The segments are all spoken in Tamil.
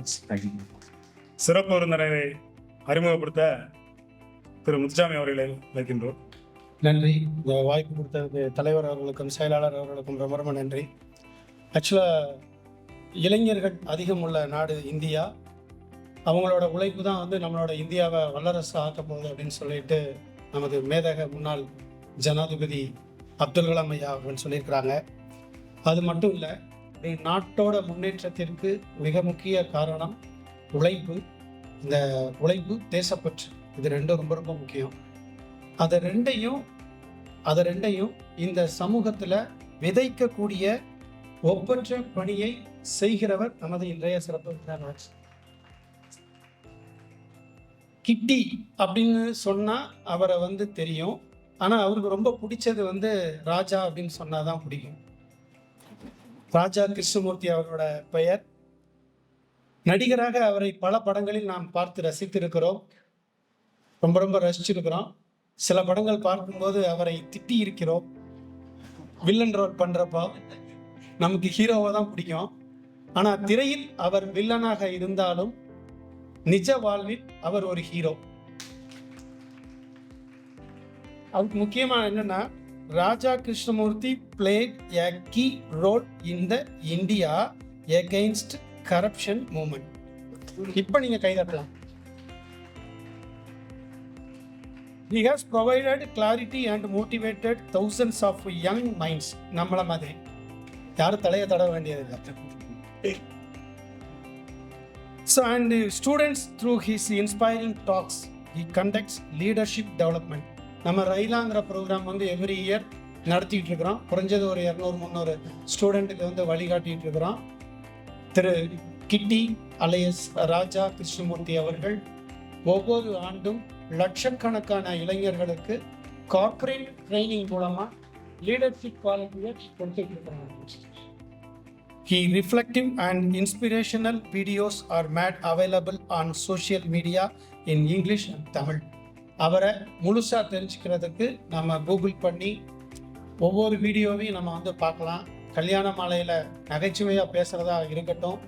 மச். தேங்க்யூ. சிறப்பு விருந்தினரை அறிமுகப்படுத்த திரு முத்துசாமி அவர்களை வைக்கின்றோம். நன்றி. இந்த வாய்ப்பு கொடுத்ததுக்கு தலைவர் அவர்களுக்கும் செயலாளர் அவர்களுக்கும் ரொம்ப ரொம்ப நன்றி. ஆக்சுவலாக இளைஞர்கள் அதிகம் உள்ள நாடு இந்தியா. அவங்களோட உழைப்பு தான் வந்து நம்மளோட இந்தியாவை வல்லரசு ஆக்க போகுது அப்படின்னு சொல்லிட்டு நமது மேதக முன்னாள் ஜனாதிபதி அப்துல் கலாம் ஐயா அவர்கள் சொல்லியிருக்கிறாங்க. அது மட்டும் இல்லை, நாட்டோட முன்னேற்றத்திற்கு மிக முக்கிய காரணம் உழைப்பு. இந்த உழைப்பு, தேசப்பற்று, இது ரெண்டும் ரொம்ப ரொம்ப முக்கியம். அதை ரெண்டையும் இந்த சமூகத்தில் விதைக்கக்கூடிய ஒப்பற்ற பணியை செய்கிறவர் நமது இன்றைய சிறப்பு விருந்தினர். கிட்டி அப்படின்னு சொன்னா அவரை வந்து தெரியும், ஆனா அவருக்கு ரொம்ப பிடிச்சது வந்து ராஜா அப்படின்னு சொன்னாதான் பிடிக்கும். ராஜா கிருஷ்ணமூர்த்தி அவரோட பெயர். நடிகராக அவரை பல படங்களில் நாம் பார்த்து ரசித்திருக்கிறோம், ரொம்ப ரொம்ப ரசிச்சிருக்கிறோம். சில படங்கள் பார்க்கும்போது அவரை திட்டி இருக்கிறோம். வில்லன் ரோல் பண்றப்போ நமக்கு ஹீரோவை தான் பிடிக்கும். ஆனா திரையில் அவர் வில்லனாக இருந்தாலும் நிஜ வாழ்வில் அவர் ஒரு ஹீரோ. அதுக்கு முக்கியமா என்னன்னா, ராஜா Krishnamurthy played a key role in the India against corruption movement. இப்ப நீங்க கைதட்டலாம். He has provided clarity and motivated thousands of young minds. நம்மள மாதிரி யாரும் தலையை தட வேண்டியதில்லை. So and students through his inspiring talks he conducts leadership development. நம்ம ரயிலாங்கிற ப்ரோக்ராம் வந்து எவ்ரி இயர் நடத்திட்டு இருக்கிறோம். குறைஞ்சது ஒரு 200-300 ஸ்டூடெண்ட்டுக்கு வந்து வழிகாட்டிட்டு இருக்கிறோம். திரு கிட்டி அலையஸ் ராஜா கிருஷ்ணமூர்த்தி அவர்கள் ஒவ்வொரு ஆண்டும் லட்சக்கணக்கான இளைஞர்களுக்கு கார்ப்பரேட் ட்ரைனிங் மூலமா லீடர்ஷிப் குவாலிட்டியை கொடுத்துட்டு இருக்கிறாங்க. He reflective and inspirational videos are made available on social media in English and Tamil. அவரை முழுசா தெரிஞ்சுக்கிறதுக்கு நம்ம கூகுள் பண்ணி ஒவ்வொரு வீடியோவையும் நம்ம வந்து பார்க்கலாம். கல்யாண மாலையில் நகைச்சுவையாக பேசுகிறதா இருக்கட்டும்,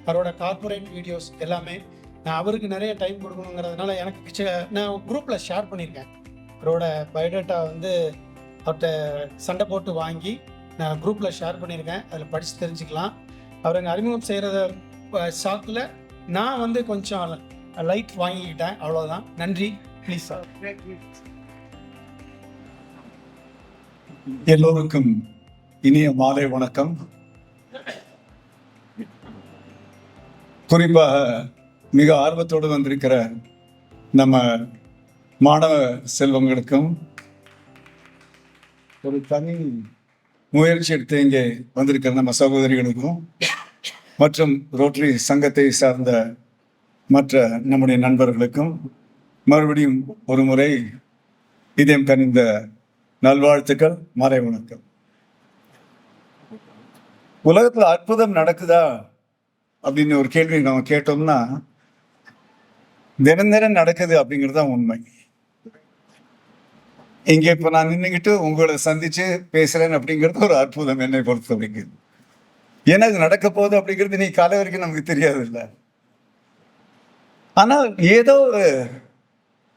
அவரோட கார்ப்பரேட் வீடியோஸ் எல்லாமே நான் அவருக்கு நிறைய டைம் கொடுக்கணுங்கிறதுனால எனக்கு நான் குரூப்பில் ஷேர் பண்ணியிருக்கேன். அவரோட பயோடேட்டா வந்து அவர்கிட்ட சண்டை போட்டு வாங்கி நான் குரூப்பில் ஷேர் பண்ணியிருக்கேன். அதில் படித்து தெரிஞ்சுக்கலாம். அவரை அறிமுகம் செய்கிறத ஷாக்கில் நான் வந்து கொஞ்சம் லைட் வாங்கிக்கிட்டேன், அவ்வளோதான். நன்றி. Please sir. எல்லோருக்கும் இனிய மாலை வணக்கம். குறிப்பாக மிக ஆர்வத்தோடு வந்திருக்கிற நம்ம மாணவ செல்வங்களுக்கும், ஒரு தனி முயற்சி எடுத்து இங்கே வந்திருக்கிற நம்ம சகோதரிகளுக்கும், மற்றும் ரோட்டரி சங்கத்தை சார்ந்த மற்ற நம்முடைய நண்பர்களுக்கும் மறுபடியும் ஒரு முறை இதயம் கனிந்த நல்வாழ்த்துக்கள், மாலை வணக்கம். உலகத்துல அற்புதம் நடக்குதா அப்படின்னு ஒரு கேள்வி நம்ம கேட்டோம்னா, தினம் தினம் நடக்குது அப்படிங்கிறது தான் உண்மை. இங்க இப்ப நான் நின்றுகிட்டு உங்களை சந்திச்சு பேசுறேன் அப்படிங்கிறது ஒரு அற்புதம் என்னை பொறுத்த வரைக்கும். ஏன்னா இது நடக்க போகுது அப்படிங்கிறது நீ காலை வரைக்கும் நமக்கு தெரியாது இல்லை. ஆனால் ஏதோ ஒரு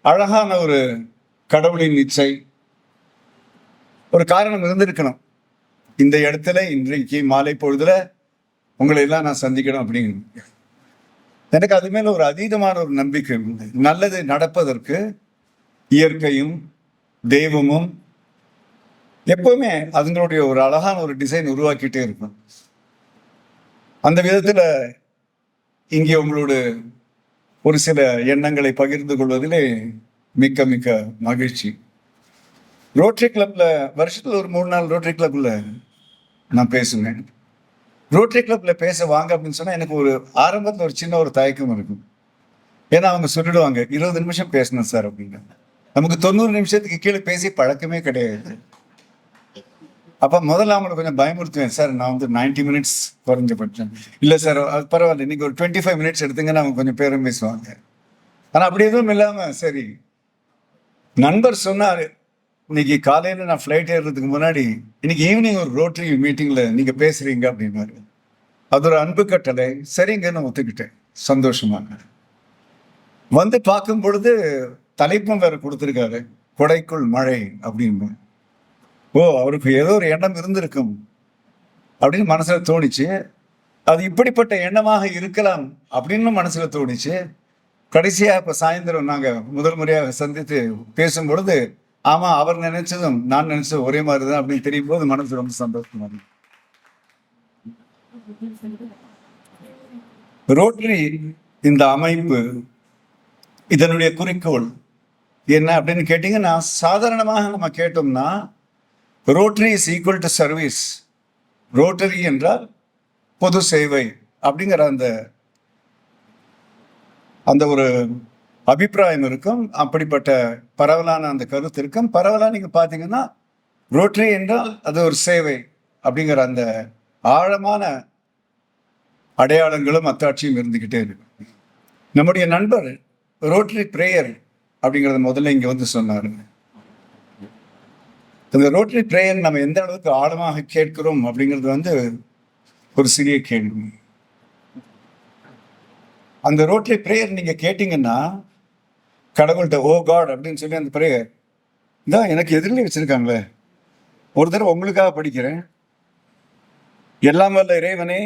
அழகான ஒரு கடவுளின் இச்சை, ஒரு காரணம் இருந்திருக்கணும். இந்த இடத்துல இன்றைக்கு மாலை பொழுதுல உங்களை எல்லாம் நான் சந்திக்கணும் அப்படிங்கிறது எனக்கு அது மேல ஒரு அதீதமான ஒரு நம்பிக்கை உண்டு. நல்லது நடப்பதற்கு இயற்கையும் தெய்வமும் எப்பவுமே அதுங்களுடைய ஒரு அழகான ஒரு டிசைன் உருவாக்கிட்டே இருக்கும். அந்த விதத்துல இங்கே உங்களோட ஒரு சில எண்ணங்களை பகிர்ந்து கொள்வதிலே மிக்க மிக்க மகிழ்ச்சி. ரோட்டரி கிளப்ல வருஷத்துல ஒரு 3 நாள் ரோட்டரி கிளப்ல நான் பேசுவேன். ரோட்டரி கிளப்ல பேச வாங்க அப்படின்னு சொன்னா எனக்கு ஒரு ஆரம்பத்துல ஒரு சின்ன ஒரு தயக்கம் இருக்கும். ஏன்னா அவங்க சொல்லிடுவாங்க 20 நிமிஷம் பேசணும் சார் அப்படிங்க. நமக்கு 90 நிமிஷத்துக்கு கீழே பேசி பழக்கமே கிடையாது. அப்ப முதல்ல அவங்களை கொஞ்சம் பயமுறுத்துவேன், சார் நான் வந்து 90 மினிட்ஸ் குறைஞ்சபட்சம் இல்லை சார், அது பரவாயில்ல இன்னைக்கு ஒரு 25 மினிட்ஸ் எடுத்துங்கன்னு அவங்க கொஞ்சம் பேரும் பேசுவாங்க. ஆனா அப்படி எதுவும் இல்லாம சரி, நண்பர் சொன்னாரு இன்னைக்கு காலையில நான் ஃப்ளைட் ஏறுறதுக்கு முன்னாடி இன்னைக்கு ஈவினிங் ஒரு ரோட்டரி மீட்டிங்ல நீங்க பேசுறீங்க அப்படின்னாரு. அது ஒரு அன்பு கட்டளை, சரிங்க நான் ஒத்துக்கிட்டேன். சந்தோஷமாக வந்து பார்க்கும் பொழுது தலைப்பும் வேற கொடுத்துருக்காரு, கொடைக்குள் மழை அப்படின்னு. ஓ, அவருக்கு ஏதோ ஒரு எண்ணம் இருந்திருக்கும் அப்படின்னு மனசுல தோணிச்சு. அது இப்படிப்பட்ட எண்ணமாக இருக்கலாம் அப்படின்னு மனசுல தோணிச்சு. கடைசியா இப்ப சாயந்தரம் நாங்க முதல் முறையாக சந்தித்து பேசும் பொழுது, ஆமா, அவர் நினைச்சதும் நான் நினைச்சதும் ஒரே மாதிரிதான் அப்படின்னு தெரியும் போது மனசு ரொம்ப சந்தோஷமா இருக்கு. ரோட்டரி இந்த அமைப்பு, இதனுடைய குறிக்கோள் என்ன அப்படின்னு கேட்டீங்கன்னா, சாதாரணமாக நம்ம கேட்டோம்னா rotary is equal to service. Rotary என்றால் பொது சேவை அப்படிங்கிற அந்த ஒரு அபிப்பிராயம் இருக்கும். அப்படிப்பட்ட பரவலான அந்த கருத்து இருக்கும். பரவலா நீங்க பாத்தீங்கன்னா ரோட்டரி என்றால் அது ஒரு சேவை அப்படிங்கிற அந்த ஆழமான அடையாளங்களும் அத்தாட்சியும் இருந்துகிட்டே இருக்கு. நம்முடைய நண்பர் ரோட்டரி பிரேயர் அப்படிங்கிறத முதல்ல இங்க வந்து சொன்னாரு. இந்த ரோட்டரி பிரேயர் நம்ம எந்த அளவுக்கு ஆழமாக கேட்கிறோம் அப்படிங்கிறது வந்து ஒரு சிறிய கேள்வி. அந்த ரோட்டரி பிரேயர் நீங்க கேட்டீங்கன்னா, கடவுள்கிட்ட ஓ காட் அப்படின்னு சொல்லி அந்த பிரேயர் இதான் எனக்கு எதிரிலே வச்சிருக்காங்களே, ஒரு தடவை உங்களுக்காக படிக்கிறேன். எல்லாம் வல்ல இறைவனே,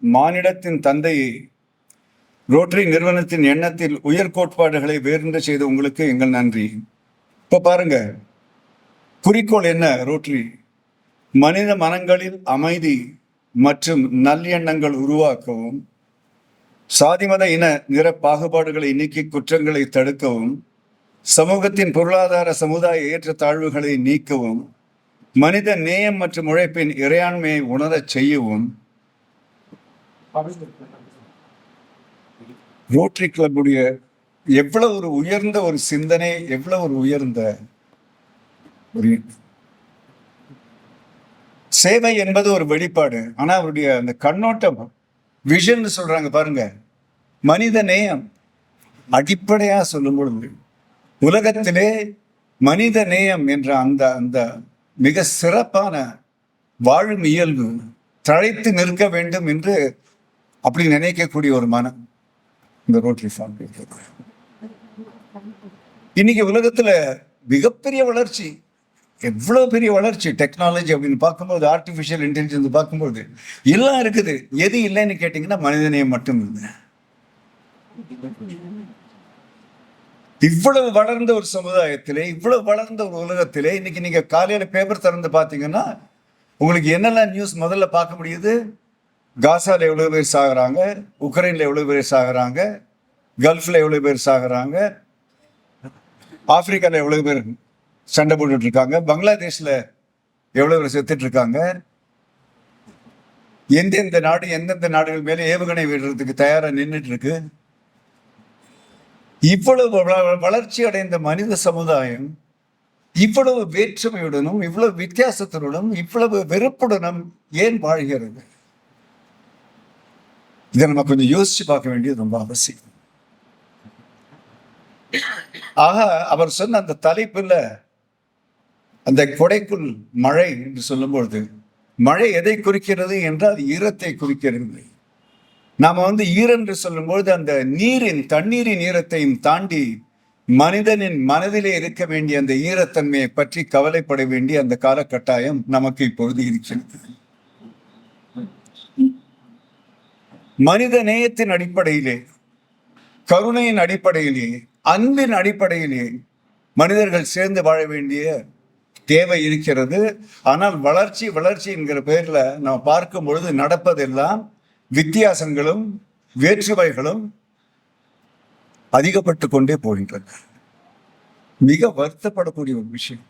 மானிடத்தின் தந்தையை, ரோட்டரி நிறுவனத்தின் எண்ணத்தில் உயர் கோட்பாடுகளை வேறுண்டு செய்த உங்களுக்கு எங்கள் நன்றி. இப்ப பாருங்க, குறிக்கோள் என்ன? ரோட்டரி மனித மனங்களில் அமைதி மற்றும் நல்லெண்ணங்கள் உருவாக்கவும், சாதிமத இன நிற பாகுபாடுகளை நீக்கி குற்றங்களை தடுக்கவும், சமூகத்தின் பொருளாதார சமுதாய ஏற்ற தாழ்வுகளை நீக்கவும், மனித நேயம் மற்றும் உழைப்பின் இறையாண்மையை உணரச் செய்யவும் ரோட்டரி கிளப்புடைய எவ்வளவு ஒரு உயர்ந்த ஒரு சிந்தனை, எவ்வளவு ஒரு உயர்ந்த ஒரு சேவை என்பது ஒரு வெளிப்பாடு. ஆனா அவருடைய அந்த கண்ணோட்டம், விஷன் சொல்றாங்க பாருங்க, மனித நேயம் அடிப்படையா சொல்லும் பொழுது உலகத்திலே மனித நேயம் என்ற அந்த அந்த மிக சிறப்பான வாழும் இயல்பு தழைத்து நிற்க வேண்டும் என்று அப்படி நினைக்கக்கூடிய ஒரு மனம் இந்த ரோட்டரி ஃபேமிலி. இன்னைக்கு உலகத்துல மிகப்பெரிய வளர்ச்சி, எவ்வளவு பெரிய வளர்ச்சி டெக்னாலஜி அப்படின்னு பார்க்கும்போது, ஆர்டிபிஷியல் இன்டெலிஜென்ஸ் பார்க்கும்போது எல்லாம் இருக்குது. எது இல்லைன்னு கேட்டீங்கன்னா மனிதநேயம் மட்டும் இல்லை. இவ்வளவு வளர்ந்த ஒரு சமுதாயத்திலே, இவ்வளவு வளர்ந்த ஒரு உலகத்திலே, இன்னைக்கு நீங்க காலையில பேப்பர் திறந்து பார்த்தீங்கன்னா உங்களுக்கு என்னெல்லாம் நியூஸ் முதல்ல பார்க்க முடியுது? காசால எவ்வளவு பேர் சாகுறாங்க, உக்ரைன்ல எவ்வளவு பேர் சாகுறாங்க, கல்ஃப்ல எவ்வளவு பேர் சாகுறாங்க, ஆப்பிரிக்கால எவ்வளவு பேர் சண்டை போட்டுட்டு இருக்காங்க, பங்களாதேஷ்ல எவ்வளவு பேர் செத்துட்டு இருக்காங்க, எந்தெந்த நாடு எந்தெந்த நாடுகள் மேலே ஏவுகணை விடுறதுக்கு தயாரா நின்றுட்டு இருக்கு. இவ்வளவு வளர்ச்சி அடைந்த மனித சமுதாயம் இவ்வளவு வேற்றுமையுடனும் இவ்வளவு வித்தியாசத்துடனும் இவ்வளவு வெறுப்புடனும் ஏன் வாழ்கிறது? இதை நம்ம கொஞ்சம் யோசிச்சு பார்க்க வேண்டியது ரொம்ப அவசியம். ஆக அவர் சொன்ன அந்த தலைப்புல அந்த கொடைக்குள் மழை என்று சொல்லும் பொழுது, மழை எதை குறிக்கிறது என்றால் ஈரத்தை குறிக்கிறது. நாம ஈரம் என்று சொல்லும்பொழுது அந்த தண்ணீரின் ஈரத்தையும் தாண்டி மனிதனின் மனதிலே இருக்க வேண்டிய அந்த ஈரத்தன்மையை பற்றி கவலைப்பட வேண்டிய அந்த காலகட்டாயம் நமக்கு இப்பொழுது இருக்கிறது. மனித நேயத்தின் அடிப்படையிலே, கருணையின் அடிப்படையிலே, அன்பின் அடிப்படையிலே மனிதர்கள் சேர்ந்து வாழ வேண்டிய தேவை இருக்கிறது. ஆனால் வளர்ச்சி என்கிற பெயர்ல நாம் பார்க்கும் பொழுது நடப்பதெல்லாம் வித்தியாசங்களும் வேற்றுமைகளும் அதிகப்பட்டு கொண்டே போகின்றன. மிக வருத்தப்படக்கூடிய ஒரு விஷயம்.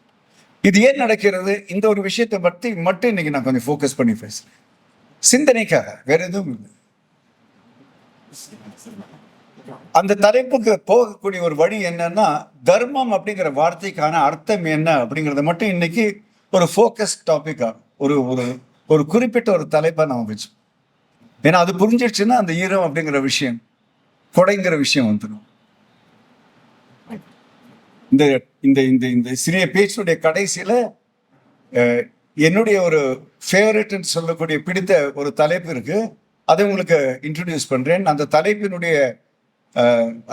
இது ஏன் நடக்கிறது? இந்த ஒரு விஷயத்தை மட்டும் இன்னைக்கு நான் கொஞ்சம் ஃபோக்கஸ் பண்ணி பேசுறேன், சிந்தனைக்காக, வேற எதுவும் இல்லை. அந்த தலைப்புக்கு போகக்கூடிய ஒரு வழி என்னன்னா, தர்மம் அப்படிங்கிற வார்த்தைக்கான அர்த்தம் என்ன அப்படிங்கறத மட்டும் இன்னைக்கு ஒரு ஃபோக்கஸ் டாபிக்கா, ஒரு குறிப்பிட்ட ஒரு தலைப்பா நம்ம வச்சோம். ஏன்னா அது புரிஞ்சிடுச்சுன்னா அந்த ஈரம் அப்படிங்கிற விஷயம், கொடைங்கிற விஷயம் வந்துடும். இந்த இந்த இந்த இந்த சிறிய பேச்சுடைய கடைசியில என்னுடைய ஒரு ஃபேவரட்னு சொல்லக்கூடிய பிடித்த ஒரு தலைப்பு இருக்கு. அதை உங்களுக்கு இன்ட்ரடியூஸ் பண்றேன். அந்த தலைப்பினுடைய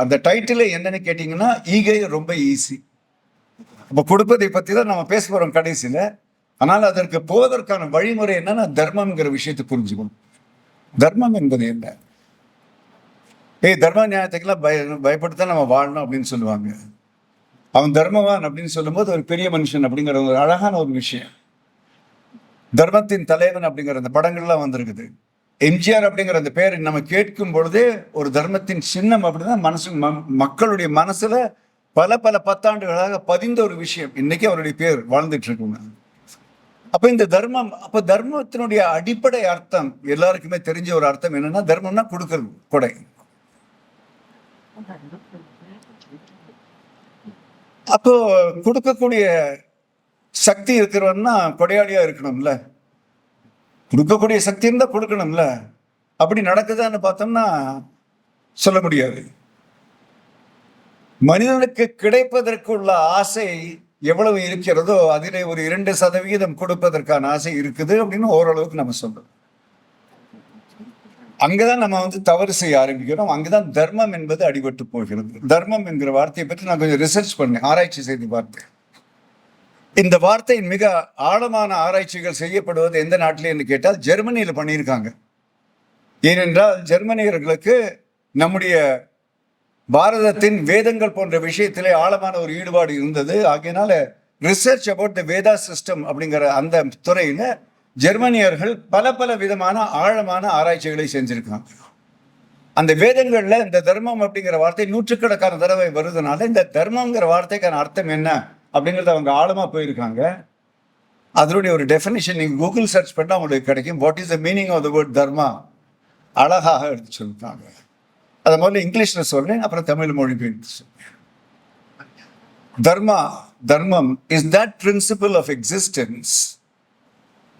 அந்த டைட்டில் என்னன்னு கேட்டீங்கன்னா, ஈகை ரொம்ப ஈஸி. அப்ப கொடுப்பதை பத்தி தான் நம்ம பேச போறோம் கடைசியில. ஆனால் அதற்கு போவதற்கான வழிமுறை என்னன்னா, தர்மம்ங்கிற விஷயத்தை புரிஞ்சுக்கணும். தர்மம் என்பது என்ன? தர்ம நியாயத்துக்கெல்லாம் பயப்பட்டுதான் நம்ம வாழணும் அப்படின்னு சொல்லுவாங்க. அவன் தர்மவான் அப்படின்னு சொல்லும்போது ஒரு பெரிய மனுஷன் அப்படிங்கிற ஒரு அழகான ஒரு விஷயம். தர்மத்தின் தலைவன் அப்படிங்கிற அந்த படங்கள்லாம் வந்திருக்குது. எம்ஜிஆர் அப்படிங்கிற அந்த பேரை நம்ம கேட்கும் பொழுதே ஒரு தர்மத்தின் சின்னம் அப்படின்னா மக்களுடைய மனசுல பல பல பத்தாண்டுகளாக பதிந்த ஒரு விஷயம். இன்னைக்கு அவருடைய பேர் வாழ்ந்துட்டு இருக்குங்க. அப்ப இந்த தர்மம், அப்ப தர்மத்தினுடைய அடிப்படை அர்த்தம் எல்லாருக்குமே தெரிஞ்ச ஒரு அர்த்தம் என்னன்னா, தர்மம்னா கொடுக்கறது, கொடை. அப்போ கொடுக்கக்கூடிய சக்தி இருக்கிறவன்னா கொடையாளியா இருக்கணும்ல. கொடுக்கக்கூடிய சக்தி இருந்தா கொடுக்கணும்ல. அப்படி நடக்குதான்னு பார்த்தோம்னா சொல்ல முடியாது. மனிதனுக்கு கிடைப்பதற்குள்ள ஆசை எவ்வளவு இருக்கிறதோ அதிலே ஒரு 2% கொடுப்பதற்கான ஆசை இருக்குது அப்படின்னு ஓரளவுக்கு நம்ம சொல்றோம். அங்கதான் நம்ம தவறு செய்ய ஆரம்பிக்கிறோம். அங்கதான் தர்மம் என்பது அடிபட்டு போகிறது. தர்மம் என்கிற வார்த்தையை பற்றி நான் கொஞ்சம் ரிசர்ச் பண்ணேன், ஆராய்ச்சி செய்து பார்த்தேன். இந்த வார்த்தையின் மிக ஆழமான ஆராய்ச்சிகள் செய்யப்படுவது எந்த நாட்டிலே என்று கேட்டால் ஜெர்மனியில் பண்ணியிருக்காங்க. ஏனென்றால் ஜெர்மனியர்களுக்கு நம்முடைய பாரதத்தின் வேதங்கள் போன்ற விஷயத்திலே ஆழமான ஒரு ஈடுபாடு இருந்தது. ஆகையினால research about the Veda system அப்படிங்கிற அந்த துறையில ஜெர்மனியர்கள் பல பல விதமான ஆழமான ஆராய்ச்சிகளை செஞ்சிருக்காங்க. அந்த வேதங்கள்ல இந்த தர்மம் அப்படிங்கிற வார்த்தை நூற்றுக்கணக்கான தடவை வருதுனால இந்த தர்மங்கிற வார்த்தைக்கான அர்த்தம் என்ன அப்படிங்கறத அவங்க ஆழமா போயிருக்காங்க. அதனுடைய ஒரு டெஃபினிஷன் நீங்க கூகுள் சர்ச் பண்ணா உங்களுக்கு கிடைக்கும். What is the meaning of the word dharma அழகாக எடுத்து சொல்லிருக்காங்க. அதை முதல்ல இங்கிலீஷ்ல சொல்றேன், அப்புறம் தமிழ் மொழிபெயர்த்து சொல்றேன். Dharmam is that principle of existence.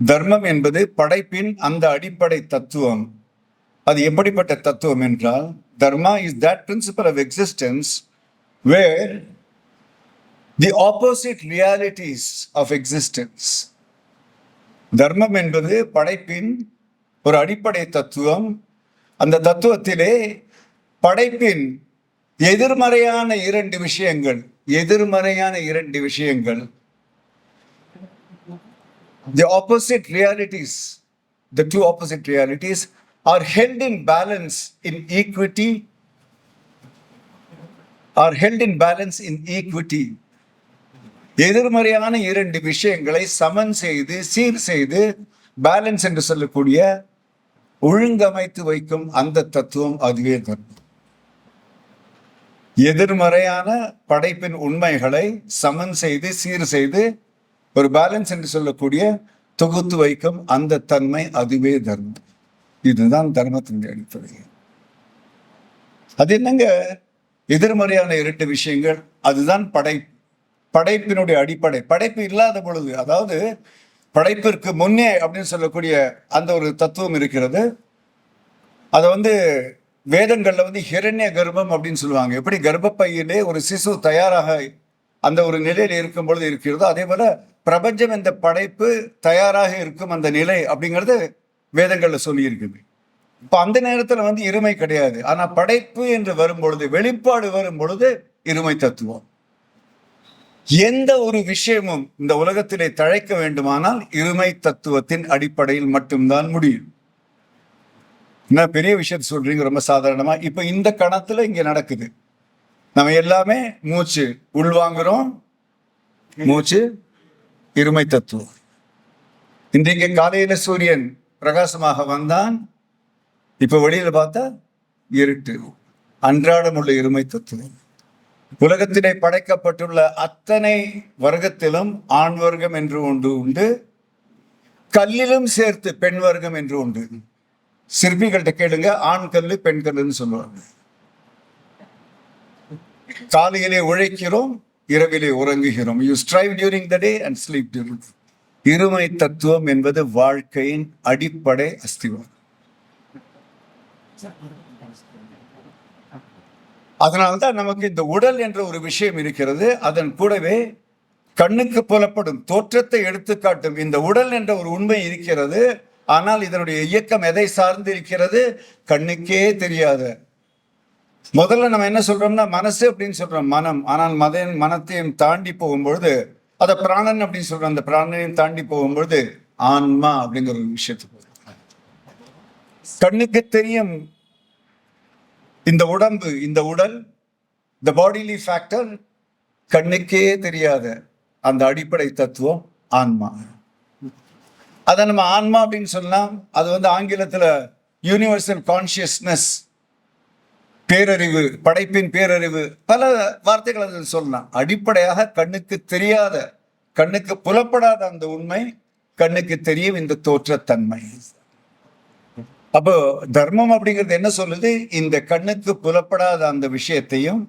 தர்மம் என்பது படைப்பின் அந்த அடிப்படை தத்துவம். அது எப்படிப்பட்ட தத்துவம் என்றால், dharma is that principle of existence where the opposite realities of existence. தர்மம் என்பது படைப்பின் ஒரு அடிப்படை தத்துவம். அந்த தத்துவத்திலே படைப்பின் எதிர்மறையான இரண்டு விஷயங்கள் the opposite realities, the two opposite realities are held in balance in equity, எதிர்மறையான இரண்டு விஷயங்களை சமன் செய்து சீர் செய்து பேலன்ஸ் என்று சொல்லக்கூடிய ஒழுங்கமைத்து வைக்கும் அந்த தத்துவம் அதுவே தர்மம். எதிர்மறையான படைப்பின் உண்மைகளை சமன் செய்து சீர் செய்து ஒரு பேலன்ஸ் என்று சொல்லக்கூடிய தொகுத்து வைக்கும் அந்த தன்மை அதுவே தர்மம். இதுதான் தர்மத்தினுடைய அடிப்படை. அது என்னங்க எதிர்மறையான இரண்டு விஷயங்கள்? அதுதான் படைப்பினுடைய அடிப்படை. படைப்பு இல்லாத பொழுது, அதாவது படைப்பிற்கு முன்னே அப்படின்னு சொல்லக்கூடிய அந்த ஒரு தத்துவம் இருக்கிறது. அதை வேதங்கள்ல ஹிரண்ய கர்ப்பம் அப்படின்னு சொல்லுவாங்க. எப்படி கர்ப்பப்பையிலே ஒரு சிசு தயாராக அந்த ஒரு நிலையில் இருக்கும் பொழுது இருக்கிறதோ, அதே போல பிரபஞ்சம் என்ற படைப்பு தயாராக இருக்கும் அந்த நிலை அப்படிங்கிறது வேதங்கள்ல சொல்லி இருக்குது. இப்ப அந்த நேரத்துல இருமை கிடையாது. ஆனா படைப்பு என்று வரும் பொழுது, வெளிப்பாடு வரும் பொழுது இருமை தத்துவம். எந்த ஒரு விஷயமும் இந்த உலகத்திலே தழைக்க வேண்டுமானால் இருமை தத்துவத்தின் அடிப்படையில் மட்டும்தான் முடியும். என்ன பெரிய விஷயத்தை சொல்றீங்க ரொம்ப சாதாரணமா. இப்ப இந்த கணத்துல இங்க நடக்குது. நம்ம எல்லாமே மூச்சு உள்வாங்குறோம், மூச்சு இருமை தத்துவம். இன்றைக்கு காலையில சூரியன் பிரகாசமாக வந்தான், இப்ப வெளியில பார்த்தா இருட்டு. அன்றாடம் உள்ள இருமை தத்துவம். உலகத்திலே படைக்கப்பட்டுள்ள அத்தனை வர்க்கத்திலும் ஆண் வர்க்கம் என்று ஒன்று உண்டு, கல்லிலும் சேர்த்து பெண் வர்க்கம் என்று உண்டு. சிற்பிகள்கிட்ட கேளுங்க, ஆண் கல்லு பெண் கல்லுன்னு சொல்லுவாங்க. காலையிலே உழைக்கிறோம், இரவிலே உறங்குகிறோம். You strive during the day and sleep during. இருமை தத்துவம் என்பது வாழ்க்கையின் அடிப்படை அஸ்திவாரம். அதனால்தான் நமக்கு இந்த உடல் என்ற ஒரு விஷயம் இருக்கிறது. அதன் கூடவே கண்ணுக்கு புலப்படும் தோற்றத்தை எடுத்துக்காட்டும் இந்த உடல் என்ற ஒரு உண்மை இருக்கிறது. ஆனால் இதனுடைய இயக்கம் எதை சார்ந்து இருக்கிறது? கண்ணுக்கே தெரியாத. முதல்ல நம்ம என்ன சொல்றோம்னா மனசு அப்படின்னு சொல்றோம், மனம். ஆனால் மனத்தையும் தாண்டி போகும்பொழுது அதை பிராணன் அப்படின்னு சொல்றோம். அந்த பிராணனையும் தாண்டி போகும்பொழுது ஆன்மா அப்படிங்கிற ஒரு விஷயத்துக்கு கண்ணுக்கு தெரியும் இந்த உடம்பு, இந்த உடல், இந்த பாடிலி ஃபேக்டர், கண்ணுக்கே தெரியாத அந்த அடிப்படை தத்துவம் ஆன்மா. அதை நம்ம ஆன்மா அப்படின்னு சொல்லலாம். அது ஆங்கிலத்துல யூனிவர்சல் கான்சியஸ்னஸ், பேரறிவு, படைப்பின் பேரறிவு, பல வார்த்தைகள் அதில் சொல்லலாம். அடிப்படையாக கண்ணுக்கு தெரியாத, கண்ணுக்கு புலப்படாத அந்த உண்மை, கண்ணுக்கு தெரியும் இந்த தோற்றத்தன்மை. அப்போ தர்மம் அப்படிங்கிறது என்ன சொல்லுது? இந்த கண்ணுக்கு புலப்படாத அந்த விஷயத்தையும்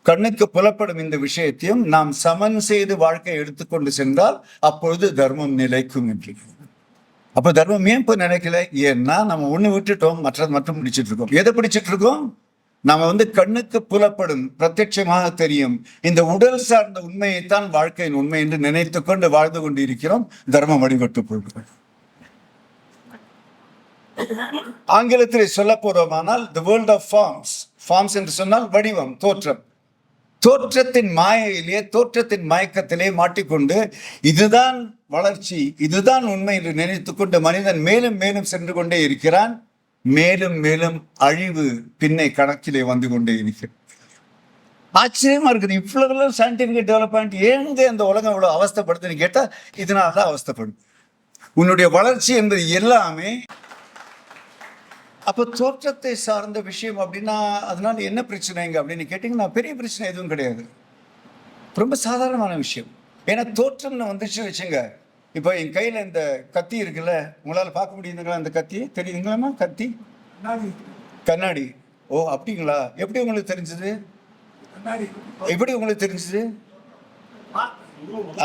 கண்ணுக்கு புலப்படும் இந்த விஷயத்தையும் நாம் சமன் செய்து வாழ்க்கை எடுத்துக்கொண்டு சென்றால் அப்பொழுது தர்மம் நிலைக்கும் என்று. அப்ப தர்மம் ஏன் இப்ப நினைக்கல? ஏன்னா நம்ம ஒண்ணு விட்டுட்டோம், மற்றது மட்டும் பிடிச்சிட்டு இருக்கோம். எதை பிடிச்சிட்டு இருக்கோம்? நாம கண்ணுக்கு புலப்படும், பிரத்யட்சமாக தெரியும் இந்த உடல் சார்ந்த உண்மையைத்தான் வாழ்க்கையின் உண்மை என்று நினைத்து கொண்டு வாழ்ந்து கொண்டு இருக்கிறோம். தர்மம் வழிபட்டு போகிறோம். ஆங்கிலத்தில் சொல்ல போறோமானால் the world of forms. Forms என்று சொன்னால் வடிவம், தோற்றம். தோற்றத்தின் மாயையிலே, தோற்றத்தின் மயக்கத்திலே மாட்டிக்கொண்டு இதுதான் வளர்ச்சி, இதுதான் உண்மை என்று நினைத்துக் கொண்டு மனிதன் மேலும் மேலும் சென்று கொண்டே இருக்கிறான். மேலும் மேலும் அழிவு பின்னை கணக்கிலே வந்து கொண்டே இருக்கிறது. ஆச்சரியமா இருக்குது. இவ்வளவு சயின்டிபிக் டெவலப்மெண்ட் ஏங்க இந்த உலகம் இவ்வளவு அவஸ்தைப்படுதுன்னு கேட்டா இதனாலதான் அவஸ்தைப்படும். உன்னுடைய வளர்ச்சி என்பது எல்லாமே அப்ப தோற்றத்தை சார்ந்த விஷயம். அப்படின்னா அதனால என்ன பிரச்சனைங்க அப்படின்னு கேட்டீங்கன்னா பெரிய பிரச்சனை எதுவும் கிடையாது, ரொம்ப சாதாரணமான விஷயம். ஏன்னா தோற்றம்னு வந்துச்சு வச்சுங்க. இப்போ என் கையில இந்த கத்தி இருக்குல்ல, உங்களால பார்க்க முடியுதுங்களா? இந்த கத்தி தெரியுதுங்களாமா? கத்தி கண்ணாடி. ஓ அப்படிங்களா? எப்படி உங்களுக்கு தெரிஞ்சது? எப்படி உங்களுக்கு தெரிஞ்சது?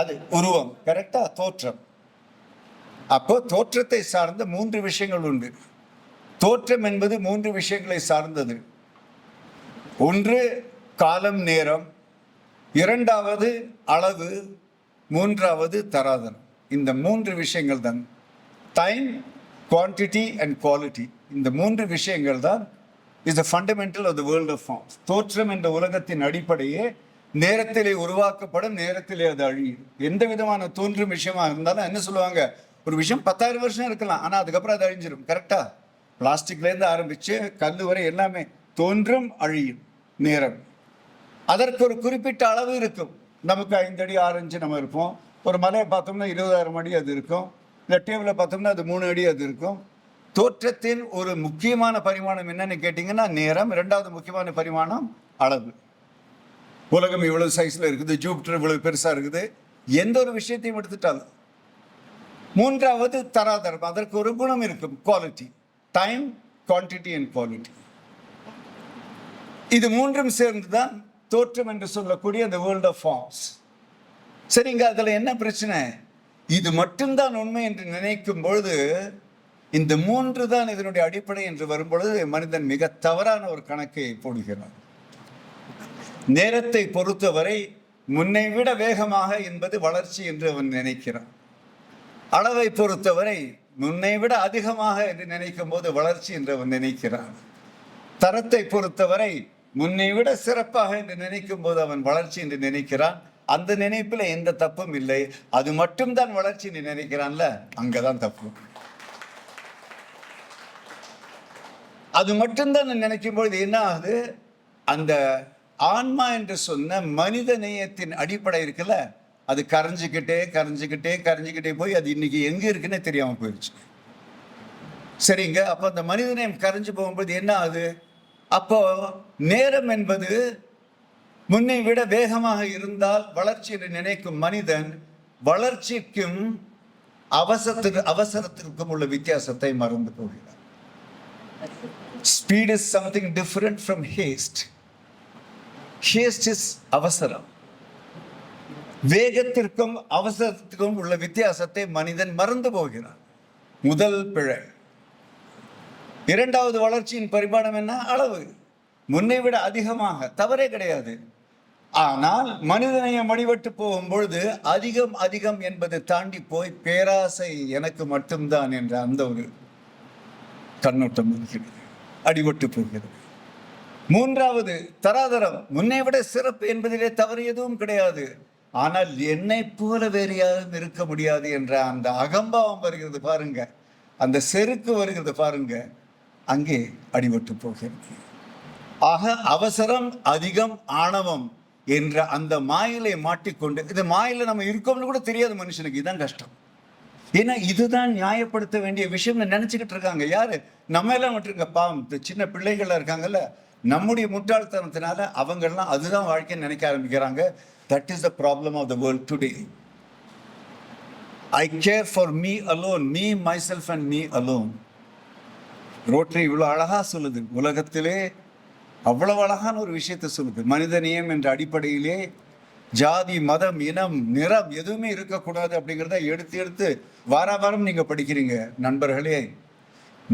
அது உருவம், கரெக்டா? தோற்றம். அப்போ தோற்றத்தை சார்ந்த 3 விஷயங்கள் உண்டு. தோற்றம் என்பது 3 விஷயங்களை சார்ந்தது. ஒன்று காலம், நேரம். இரண்டாவது அளவு. மூன்றாவது தராதரம். இந்த 3 விஷயங்கள் தான் டைம், குவான்டிட்டி அண்ட் குவாலிட்டி. இந்த 3 விஷயங்கள் தான் is the fundamental of the world of forms. தோற்றம் என்ற உலகத்தின் அடிப்படையே நேரத்திலே உருவாக்கப்படும், நேரத்திலே அது அழியும். எந்த விதமான தோன்றும் விஷயமா இருந்தாலும் என்ன சொல்லுவாங்க, ஒரு விஷயம் 10,000 வருஷம் இருக்கலாம், ஆனா அதுக்கப்புறம் அது அழிஞ்சிடும். கரெக்டா? பிளாஸ்டிக்ல இருந்து ஆரம்பிச்சு கல்லு வரை எல்லாமே தோன்றும், அழியும். நேரம் அதற்கு ஒரு குறிப்பிட்ட அளவு இருக்கும். நமக்கு 5 அடி 6 இன்ச்சு நம்ம இருப்போம். ஒரு மலையை பார்த்தோம்னா 20,000 அடி அது இருக்கும். இல்லை டேபிளை பார்த்தோம்னா அது 3 அடி அது இருக்கும். தோற்றத்தின் ஒரு முக்கியமான பரிமாணம் என்னன்னு கேட்டீங்கன்னா நேரம். 2வது முக்கியமான பரிமாணம் அளவு. உலகம் இவ்வளவு சைஸ்ல இருக்குது, ஜூபிட்டர் இவ்வளவு பெருசா இருக்குது, எந்த ஒரு விஷயத்தையும் எடுத்துட்டாலும். 3வது தராதரம். அதற்கு ஒரு குணம் இருக்கும், quality. Time, quantity and quality. இது 3ம் சேர்ந்துதான் தோற்றம் என்று சொல்லக்கூடிய the world of forms. சரிங்க, அதுல என்ன பிரச்சனை? இது மட்டும்தான் உண்மை என்று நினைக்கும் பொழுது, இந்த 3 தான் இதனுடைய அடிப்படை என்று வரும்பொழுது மனிதன் மிக தவறான ஒரு கணக்கை போடுகிறான். நேரத்தை பொறுத்தவரை முன்னை விட வேகமாக என்பது வளர்ச்சி என்று அவன் நினைக்கிறான். அளவை பொறுத்தவரை முன்னை விட அதிகமாக என்று நினைக்கும் போது வளர்ச்சி என்று அவன் நினைக்கிறான். தரத்தை பொறுத்தவரை முன்னை விட சிறப்பாக என்று நினைக்கும் போது அவன் வளர்ச்சி என்று நினைக்கிறான். அந்த நினைப்புல எந்த தப்பும் இல்லை. அது மட்டும்தான் வளர்ச்சி என்று நினைக்கிறான்ல, அங்கதான் தப்பு. அது மட்டும்தான் நினைக்கும் பொழுது என்ன ஆகுது? அந்த ஆன்மா என்று சொன்ன மனித நேயத்தின் அடிப்படை இருக்குல்ல, அது கரைஞ்சிக்கிட்டே போய் அது இன்னைக்கு எங்க இருக்குன்னு தெரியாம போயிடுச்சு. சரிங்க, அப்போ அந்த மனிதநேயம் கரைஞ்சு போகும்போது என்ன ஆகுது? அப்போ நேரம் என்பது முன்னை விட வேகமாக இருந்தால் வளர்ச்சி என்று நினைக்கும் மனிதன் வளர்ச்சிக்கும் அவசரத்திற்கும் உள்ள வித்தியாசத்தை மறந்து போகிறார். Speed is something different from haste. Haste is அவசரம். வேகத்திற்கும் அவசரத்திற்கும் உள்ள வித்தியாசத்தை மனிதன் மறந்து போகிறான். முதல் பிழை. 2வது வளர்ச்சியின் பரிமாணம் என்ன? அளவு. முன்னை விட அதிகமாக, தவறே கிடையாது. ஆனால் மனிதனையும் வழிபட்டு போகும் பொழுது அதிகம் என்பது தாண்டி போய் பேராசை எனக்கு மட்டும்தான் என்ற அந்த ஒரு கண்ணோட்டம் இருக்கிறது, அடிபட்டு போகிறது. மூன்றாவது தராதரம், முன்னை விட சிறப்பு என்பதிலே தவறு எதுவும் கிடையாது, ஆனால் என்னை போல வேறு யாரும் இருக்க முடியாது என்ற அந்த அகம்பாவம் வருகிறது பாருங்க, அந்த செருக்கு வருகிறது பாருங்க, அங்கே அடிபட்டு போகிறது. ஆக அவசரம், அதிகம், ஆணவம் என்ற அந்த மாயிலை மாட்டிக்கொண்டு, இந்த மாயில நம்ம இருக்கோம்னு கூட தெரியாது மனுஷனுக்கு. இதுதான் கஷ்டம். ஏன்னா இதுதான் நியாயப்படுத்த வேண்டிய விஷயம்னு நினைச்சுக்கிட்டு இருக்காங்க. யாரு? நம்ம எல்லாம் விட்டுருங்க, பாவம் இந்த சின்ன பிள்ளைகள்லாம் இருக்காங்கல்ல, நம்முடைய முட்டாள்தனத்தினால அவங்கெல்லாம் அதுதான் வாழ்க்கைன்னு நினைக்க ஆரம்பிக்கிறாங்க. That is the problem of the world today. I care for me alone, me, myself and me alone. Rotary இவ்வளோ அழகா சொல்லுது, உலகத்திலே அவ்வளவு அழகான ஒரு விஷயத்தை சொல்லுது. மனிதநேயம் என்ற அடிப்படையிலே ஜாதி, மதம், இனம், நிறம் எதுவுமே இருக்கக்கூடாது அப்படிங்கிறத எடுத்து எடுத்து வாரம் நீங்க படிக்கிறீங்க நண்பர்களே.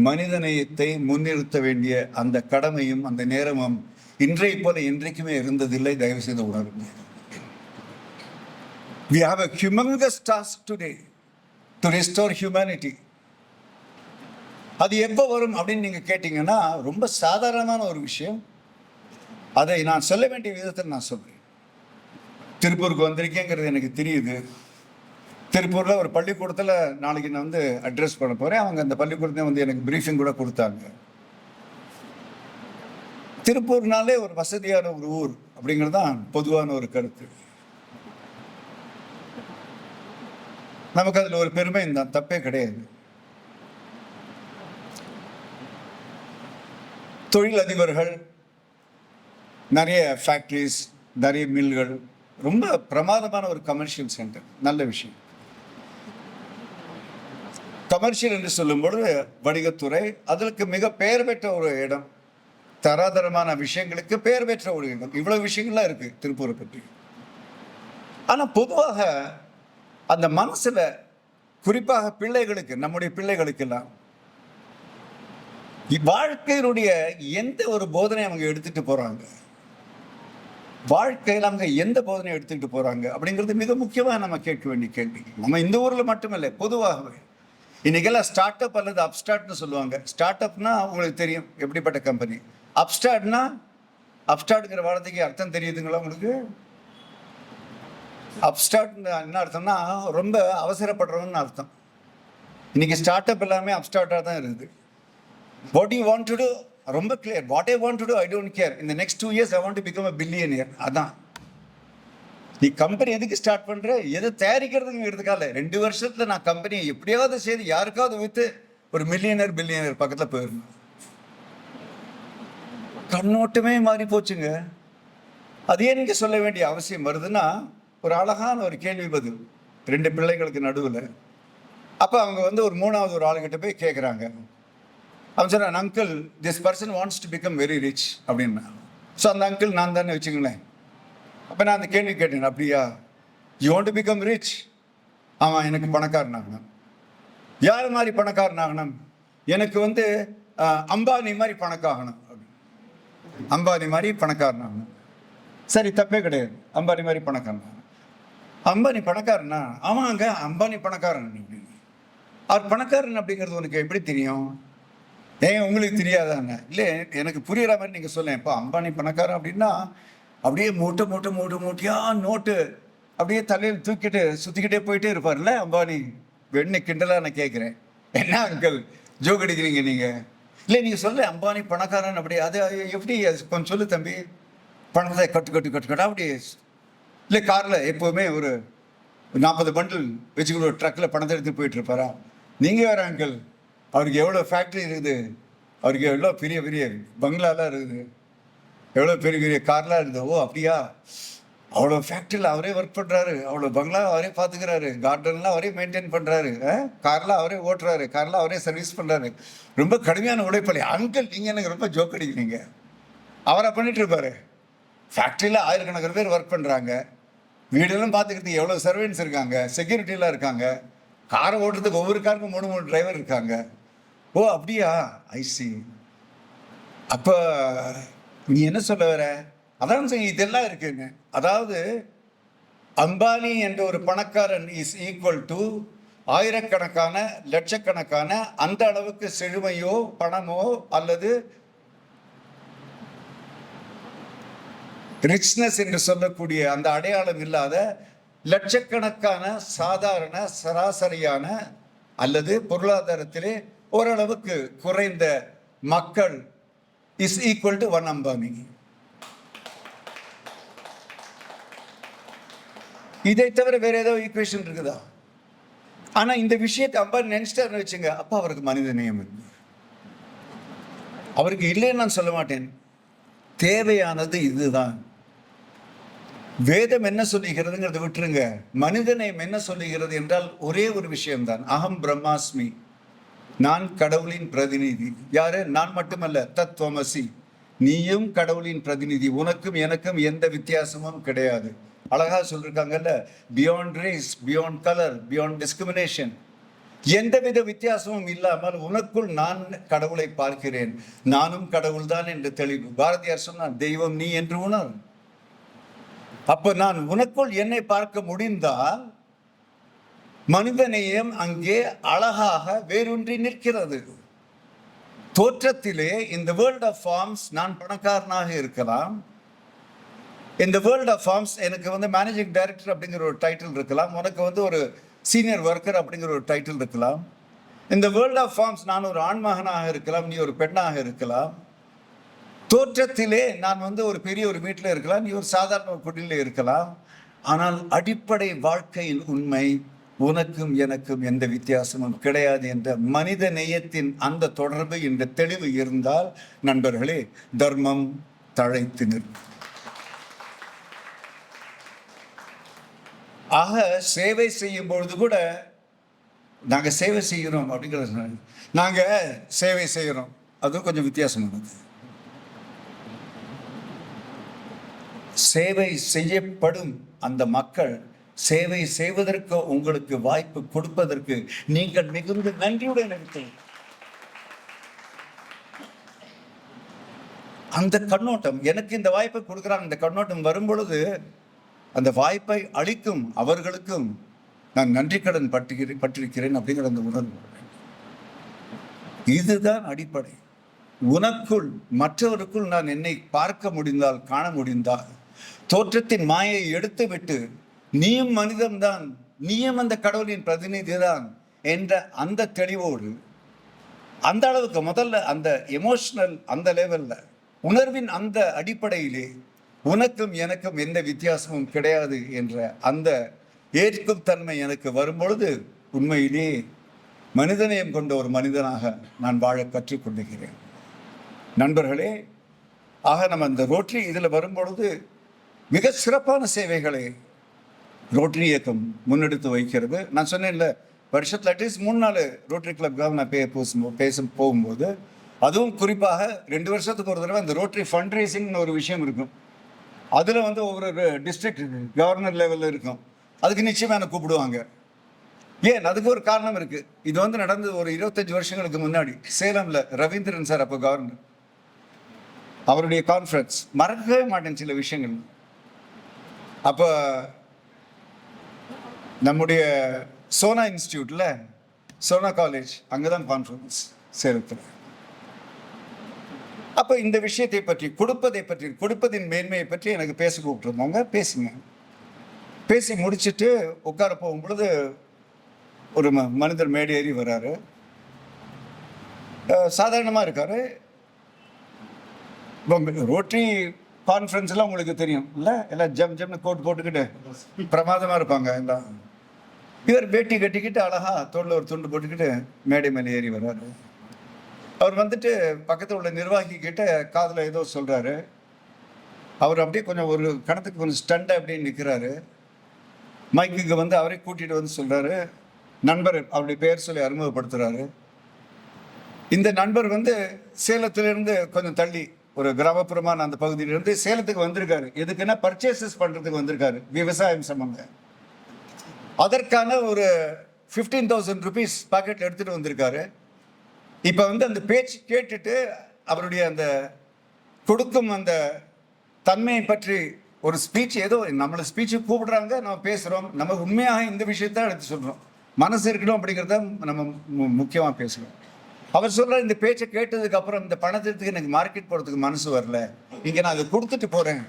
மனிதநேயத்தை முன்னிறுத்த வேண்டிய அந்த கடமையும் அந்த நேரமும் இன்றைய போல என்றைக்குமே இருந்ததில்லை. தயவு செய்து உணருங்க. We have a humongous task today to restore humanity. அது எப்போ வரும் அப்படின்னு நீங்க கேட்டீங்கன்னா ரொம்ப சாதாரணமான ஒரு விஷயம். அதை நான் சொல்ல வேண்டிய விதத்தில் நான் சொல்றேன். திருப்பூருக்கு வந்திருக்கேங்கிறது எனக்கு தெரியுது. திருப்பூரில் ஒரு பள்ளிக்கூடத்தில் நாளைக்கு நான் வந்து அட்ரஸ் பண்ண போகிறேன். அவங்க அந்த பள்ளிக்கூடத்தை வந்து எனக்கு ப்ரீஃபிங் கூட கொடுத்தாங்க. திருப்பூர்னாலே ஒரு வசதியான ஒரு ஊர் அப்படிங்கிறது தான் பொதுவான ஒரு கருத்து. நமக்கு அதில் ஒரு பெருமை தான், தப்பே கிடையாது. தொழில் அதிபர்கள், நிறைய ஃபேக்ட்ரிஸ், நிறைய மில்கள், ரொம்ப பிரமாதமான ஒரு கமர்ஷியல் சென்டர், நல்ல விஷயம். கமர்ஷியல் என்று சொல்லும்பொழுது வணிகத்துறை, அதற்கு மிக பெயர் பெற்ற ஒரு இடம், தராதரமான விஷயங்களுக்கு பெயர் பெற்ற ஒரு இடம். இவ்வளவு விஷயங்கள்லாம் இருக்கு திருப்பூரை பற்றி. ஆனால் பொதுவாக அந்த மனசுல, குறிப்பாக பிள்ளைகளுக்கு, நம்முடைய பிள்ளைகளுக்கெல்லாம் வாழ்க்கையினுடைய எந்த ஒரு போதனை அவங்க எடுத்துட்டு போறாங்க, வாழ்க்கையில் அவங்க எந்த போதனை எடுத்துக்கிட்டு போறாங்க அப்படிங்கிறது மிக முக்கியமாக நம்ம கேட்க வேண்டிய கேள்வி. நம்ம இந்த ஊர்ல மட்டுமல்ல, பொதுவாகவே இன்னைக்கெல்லாம் ஸ்டார்ட் அப் அல்லது அப்ஸ்டார்ட்னு சொல்லுவாங்க. ஸ்டார்ட் அப்னா உங்களுக்கு தெரியும் எப்படிப்பட்ட கம்பெனி. அப்ஸ்டார்ட்னா, அப்ஸ்டார்ட்ங்கிற வார்த்தைக்கு அர்த்தம் தெரியுதுங்களா உங்களுக்கு? அப்ஸ்டார்ட் என்ன அர்த்தம்னா ரொம்ப அவசரப்படுறவன்னு அர்த்தம். இன்னைக்கு ஸ்டார்ட் அப் எல்லாமே அப்ஸ்டார்ட்டாக தான் இருக்குது. What you want to do, ரொம்ப கிளியர். What I want to do, I don't care. இந்த next 2 years I want to become a billionaire. அதான் நீ கம்பெனி எதுக்கு ஸ்டார்ட் பண்ற, எதை தயாரிக்கிறதுக்கு எடுத்துக்கால. 2 வருஷத்துல நான் கம்பெனியை எப்படியாவது செய்து யாருக்காவது வித்து ஒரு மில்லியனர் பில்லியனர் பக்கத்தில் போயிடணும். கண்ணோட்டமே மாறி போச்சுங்க. அதையே நீங்க சொல்ல வேண்டிய அவசியம் வருதுன்னா, ஒரு அழகான ஒரு கேள்வி பதில் 2 பிள்ளைங்களுக்கு நடுவில். அப்போ அவங்க வந்து ஒரு 3வது ஒரு ஆளுகிட்ட போய் கேட்குறாங்க. அவன் சொன்னான், uncle this person wants to become very rich அப்படின்னா. ஸோ அந்த அங்கிள் நான் தானே வச்சுங்களேன். அப்போ நான் அந்த கேள்வி கேட்டேன், அப்படியா, you want to become rich? ஆமாம், எனக்கு பணக்காரன் ஆகணும். யார் மாதிரி பணக்காரன் ஆகணும்? எனக்கு வந்து அம்பானி மாதிரி பணக்காகணும். அம்பானி மாதிரி பணக்காரன் ஆகணும். சரி, தப்பே கிடையாது, அம்பானி மாதிரி பணக்காரன். அம்பானி பணக்காரனா? ஆமாங்க, அம்பானி பணக்காரன். அவர் பணக்காரன் அப்படிங்கிறது உனக்கு எப்படி தெரியும்? ஏன் உங்களுக்கு தெரியாதாங்க? இல்லை, எனக்கு புரியுற மாதிரி நீங்கள் சொல்லேன். இப்போ அம்பானி பணக்காரன் அப்படின்னா அப்படியே மூட்டையாக நோட்டு அப்படியே தலையில் தூக்கிட்டு சுற்றிக்கிட்டே போயிட்டே இருப்பார்ல அம்பானி. வெண்ணை கிண்டலாக நான் கேட்குறேன், என்ன அங்கிள் ஜோக் அடிக்கிறீங்க நீங்கள்? இல்லை, நீங்கள் சொல்ல அம்பானி பணக்காரன் அப்படி, அது எப்படி கொஞ்சம் சொல்லு தம்பி. பணத்தை கட்டு அப்படியே. இல்லை, காரில் எப்போவுமே ஒரு 40 பண்டில் வச்சுக்கிட்டு ஒரு ட்ரக்கில் பணத்தை எடுத்துகிட்டு போயிட்டு இருப்பாரா? நீங்கள் வேறு அங்கிள், அவருக்கு எவ்வளோ ஃபேக்ட்ரி இருக்குது, அவருக்கு எவ்வளோ பெரிய பெரிய பங்களாலாம் இருக்குது, எவ்வளோ பெரிய பெரிய கார்லாம் இருக்குது. ஓ அப்படியா, அவ்வளோ ஃபேக்ட்ரியில் அவரே ஒர்க் பண்ணுறாரு, அவ்வளோ பங்களா அவரே பார்த்துக்கிறாரு, கார்டன்லாம் அவரே மெயின்டைன் பண்ணுறாரு, கார்லாம் அவரே ஓட்டுறாரு, கார்லாம் அவரே சர்வீஸ் பண்ணுறாரு, ரொம்ப கடுமையான உழைப்பாளி. அங்கிள் நீங்கள் எனக்கு ரொம்ப ஜோக் அடிக்கிறீங்க. அவரை பண்ணிட்டு இருப்பாரு. ஃபேக்ட்ரியில் ஆயிரக்கணக்கான பேர் ஒர்க் பண்ணுறாங்க, வீடெல்லாம் பார்த்துக்கிறதுக்கு எவ்வளோ சர்வெண்ட்ஸ் இருக்காங்க, செக்யூரிட்டிலாம் இருக்காங்க, காரை ஓட்டுறதுக்கு ஒவ்வொரு காருக்கும் 3 டிரைவர் இருக்காங்க. ஓ அப்படியா, ஐசி. அப்போ நீ என்ன சொல்ல வர? அதான் இதெல்லாம் இருக்குங்க. அதாவது அம்பானி என்ற ஒரு பணக்காரன் இஸ் ஈக்குவல் டு ஆயிரக்கணக்கான லட்சக்கணக்கான அந்த அளவுக்கு செழுமையோ பணமோ அல்லது ரிச்னஸ் என்று சொல்லக்கூடிய அந்த அடையாளம் இல்லாத லட்சக்கணக்கான சாதாரண சராசரியான அல்லது பொருளாதாரத்திலே ஓரளவுக்கு குறைந்த மக்கள் இஸ் ஈக்குவல் டு 1 அம்பானி. இதை தவிர வேற ஏதோ ஈக்குவேஷன் இருக்குதா? ஆனா இந்த விஷயத்தை அம்பானி நினைச்சிட்டாருன்னு வச்சுங்க, அப்ப அவருக்கு மனித நேயம் இருக்கு. அவருக்கு இல்லைன்னு நான் சொல்ல மாட்டேன். தேவையானது இதுதான். வேதம் என்ன சொல்லுகிறதுங்கிறத விட்டுருங்க. மனிதநேயம் என்ன சொல்லுகிறது என்றால் ஒரே ஒரு விஷயம்தான். அகம் பிரம்மாஸ்மி, நான் கடவுளின் பிரதிநிதி. யாரு? நான் மட்டுமல்ல, தத்துவமசி, நீயும் கடவுளின் பிரதிநிதி. உனக்கும் எனக்கும் எந்த வித்தியாசமும் கிடையாது. அழகா சொல்லிருக்காங்கல்ல, beyond race, beyond colour, beyond discrimination, எந்தவித வித்தியாசமும் இல்லாமல் உனக்குள் நான் கடவுளை பார்க்கிறேன், நானும் கடவுள் தான் என்று தெளிவு. பாரதியார் சொன்னார், தெய்வம் நீ என்று உணர். அப்ப நான் உனக்குள் என்னை பார்க்க முடிந்தால் மனிதநேயம் அங்கே அழகாக வேரூன்றி நிற்கிறது. தோற்றத்திலே இந்த வேர்ல்ட் ஆஃப் ஃபார்ம்ஸ் நான் பணக்காரனாக இருக்கலாம். இந்த வேர்ல்ட் ஆஃப் ஃபார்ம்ஸ் எனக்கு மேனேஜிங் டைரக்டர் அப்படிங்கிற ஒரு டைட்டில் இருக்கலாம், உனக்கு ஒரு சீனியர் ஒர்க்கர் அப்படிங்கிற ஒரு டைட்டில் இருக்கலாம். இந்த வேர்ல்ட் ஆஃப் ஃபார்ம்ஸ் நான் ஒரு ஆண்மகனாக இருக்கலாம், நீ ஒரு பெண்ணாக இருக்கலாம். தோற்றத்திலே நான் ஒரு பெரிய ஒரு வீட்டில் இருக்கலாம், நீ ஒரு சாதாரண ஒரு குடியில் இருக்கலாம். ஆனால் அடிப்படை வாழ்க்கையின் உண்மை உனக்கும் எனக்கும் எந்த வித்தியாசமும் கிடையாது என்ற மனித நேயத்தின் அந்த தொடர்பு, இந்த தெளிவு இருந்தால் நண்பர்களே, தர்மம் தழைத்து நிற்கும். ஆக சேவை செய்யும் பொழுது கூட நாங்கள் சேவை செய்கிறோம் அப்படிங்கிறது, நாங்கள் சேவை செய்கிறோம், அதுவும் கொஞ்சம் வித்தியாசமானது. சேவை செய்யப்படும் அந்த மக்கள் சேவை செய்வதற்கு உங்களுக்கு வாய்ப்பு கொடுப்பதற்கு நீங்கள் மிகுந்த நன்றியுடன் இருக்கிறீர்கள். அந்த கண்ணோட்டம், எனக்கு இந்த வாய்ப்பை கொடுக்குறாங்க, இந்த கண்ணோட்டம் வரும் பொழுது அந்த வாய்ப்பை அளிக்கும் அவர்களுக்கும் நான் நன்றி கடன் பட்டிருக்கிறேன் அப்படிங்கிற அந்த உணர்வு. இதுதான் அடிப்படை. உனக்குள் மற்றவருக்குள் நான் என்னை பார்க்க முடிந்தால், காண முடிந்தால், தோற்றத்தின் மாயை எடுத்துவிட்டு நீயும் மனிதன்தான், நீயும் அந்த கடவுளின் பிரதிநிதி தான் என்ற அந்த தெளிவோடு, அந்த அளவுக்கு முதல்ல அந்த எமோஷனல் அந்த லெவல்ல, உணர்வின் அந்த அடிப்படையிலே உனக்கும் எனக்கும் எந்த வித்தியாசமும் கிடையாது என்ற அந்த ஏற்கும் தன்மை எனக்கு வரும்பொழுது உண்மையிலே மனிதநேயம் கொண்ட ஒரு மனிதனாக நான் வாழ கற்றுக்கொண்டிருக்கிறேன். நண்பர்களே, ஆக நம்ம அந்த ரோட்டரி இதில் வரும்பொழுது மிக சிறப்பான சேவைகளை ரோட்டரி இயக்கம் முன்னெடுத்து வைக்கிறது. நான் சொன்னேன்ல, வருஷத்தில் அட்லீஸ்ட் 3-4 ரோட்டரி கிளப்காக நான் பேச போகும்போது, அதுவும் குறிப்பாக 2 வருஷத்துக்கு ஒரு தடவை அந்த ரோட்டரி ஃபண்ட் ரைசிங்னு ஒரு விஷயம் இருக்கும். அதில் ஒவ்வொரு டிஸ்ட்ரிக்ட் கவர்னர் லெவலில் இருக்கும். அதுக்கு நிச்சயமாக என்னை கூப்பிடுவாங்க. ஏன்? அதுக்கு ஒரு காரணம் இருக்குது. இது நடந்தது ஒரு 25 வருஷங்களுக்கு முன்னாடி சேலமில். ரவீந்திரன் சார் அப்போ கவர்னர், அவருடைய கான்ஃபரன்ஸ் மறக்கவே மாட்டேன் சில விஷயங்கள். அப்போ நம்முடைய சோனா இன்ஸ்டியூட்டில், சோனா காலேஜ், அங்கே தான் கான்ஃபரன்ஸ் சேலத்தில். அப்போ இந்த விஷயத்தை பற்றி, கொடுப்பதின் மேன்மையை பற்றி எனக்கு பேச கூப்பிட்டுருந்தாங்க. பேசி முடிச்சுட்டு உட்கார போகும் பொழுது ஒரு மனிதர் மேடேறி வர்றாரு. சாதாரணமாக இருக்காரு. ரோட்டரி கான்ஃபரன்ஸ்லாம் உங்களுக்கு தெரியும் இல்லை? எல்லாம் ஜம்னு கோட் போட்டுக்கிட்டு பிரமாதமாக இருப்பாங்க எல்லாம். இவர் வேட்டி கட்டிக்கிட்டு அழகா தோளில் ஒரு துண்டு போட்டுக்கிட்டு மேடை மேலே ஏறி வர்றாரு. அவர் பக்கத்தில் உள்ள நிர்வாகி கிட்ட காதில் ஏதோ சொல்கிறாரு. அவர் அப்படியே கொஞ்சம் ஒரு கணத்துக்கு கொஞ்சம் ஸ்டண்டாக அப்படியே நிற்கிறாரு. மைக்குக்கு அவரை கூட்டிகிட்டு சொல்கிறாரு. நண்பர் அவருடைய பெயர் சொல்லி அறிமுகப்படுத்துகிறாரு. இந்த நண்பர் சேலத்திலிருந்து கொஞ்சம் தள்ளி ஒரு கிராமப்புறமான அந்த பகுதியிலிருந்து சேலத்துக்கு வந்திருக்காரு. எதுக்குன்னா பர்ச்சேசஸ் பண்ணுறதுக்கு வந்திருக்காரு, விவசாயம் சம்பந்தம். அதற்கான ஒரு 15,000 rupees பாக்கெட்டில் எடுத்துகிட்டு வந்திருக்காரு. இப்போ அந்த பேச்சு கேட்டுட்டு அவருடைய அந்த கொடுக்கும் அந்த தன்மையை பற்றி ஒரு ஸ்பீச், ஏதோ நம்மளை ஸ்பீச்சுக்கு கூப்பிடுறாங்க, நம்ம பேசுகிறோம், நம்ம உண்மையாக இந்த விஷயத்தான் எடுத்து சொல்கிறோம். மனசு இருக்கணும் அப்படிங்கிறத நம்ம முக்கியமாக பேசணும். அவர் சொல்ற இந்த பேச்சை கேட்டதுக்கு அப்புறம் இந்த பணத்திற்கு எனக்கு மார்க்கெட் போகிறதுக்கு மனசு வரல, இங்கே நான் அதை கொடுத்துட்டு போகிறேன்.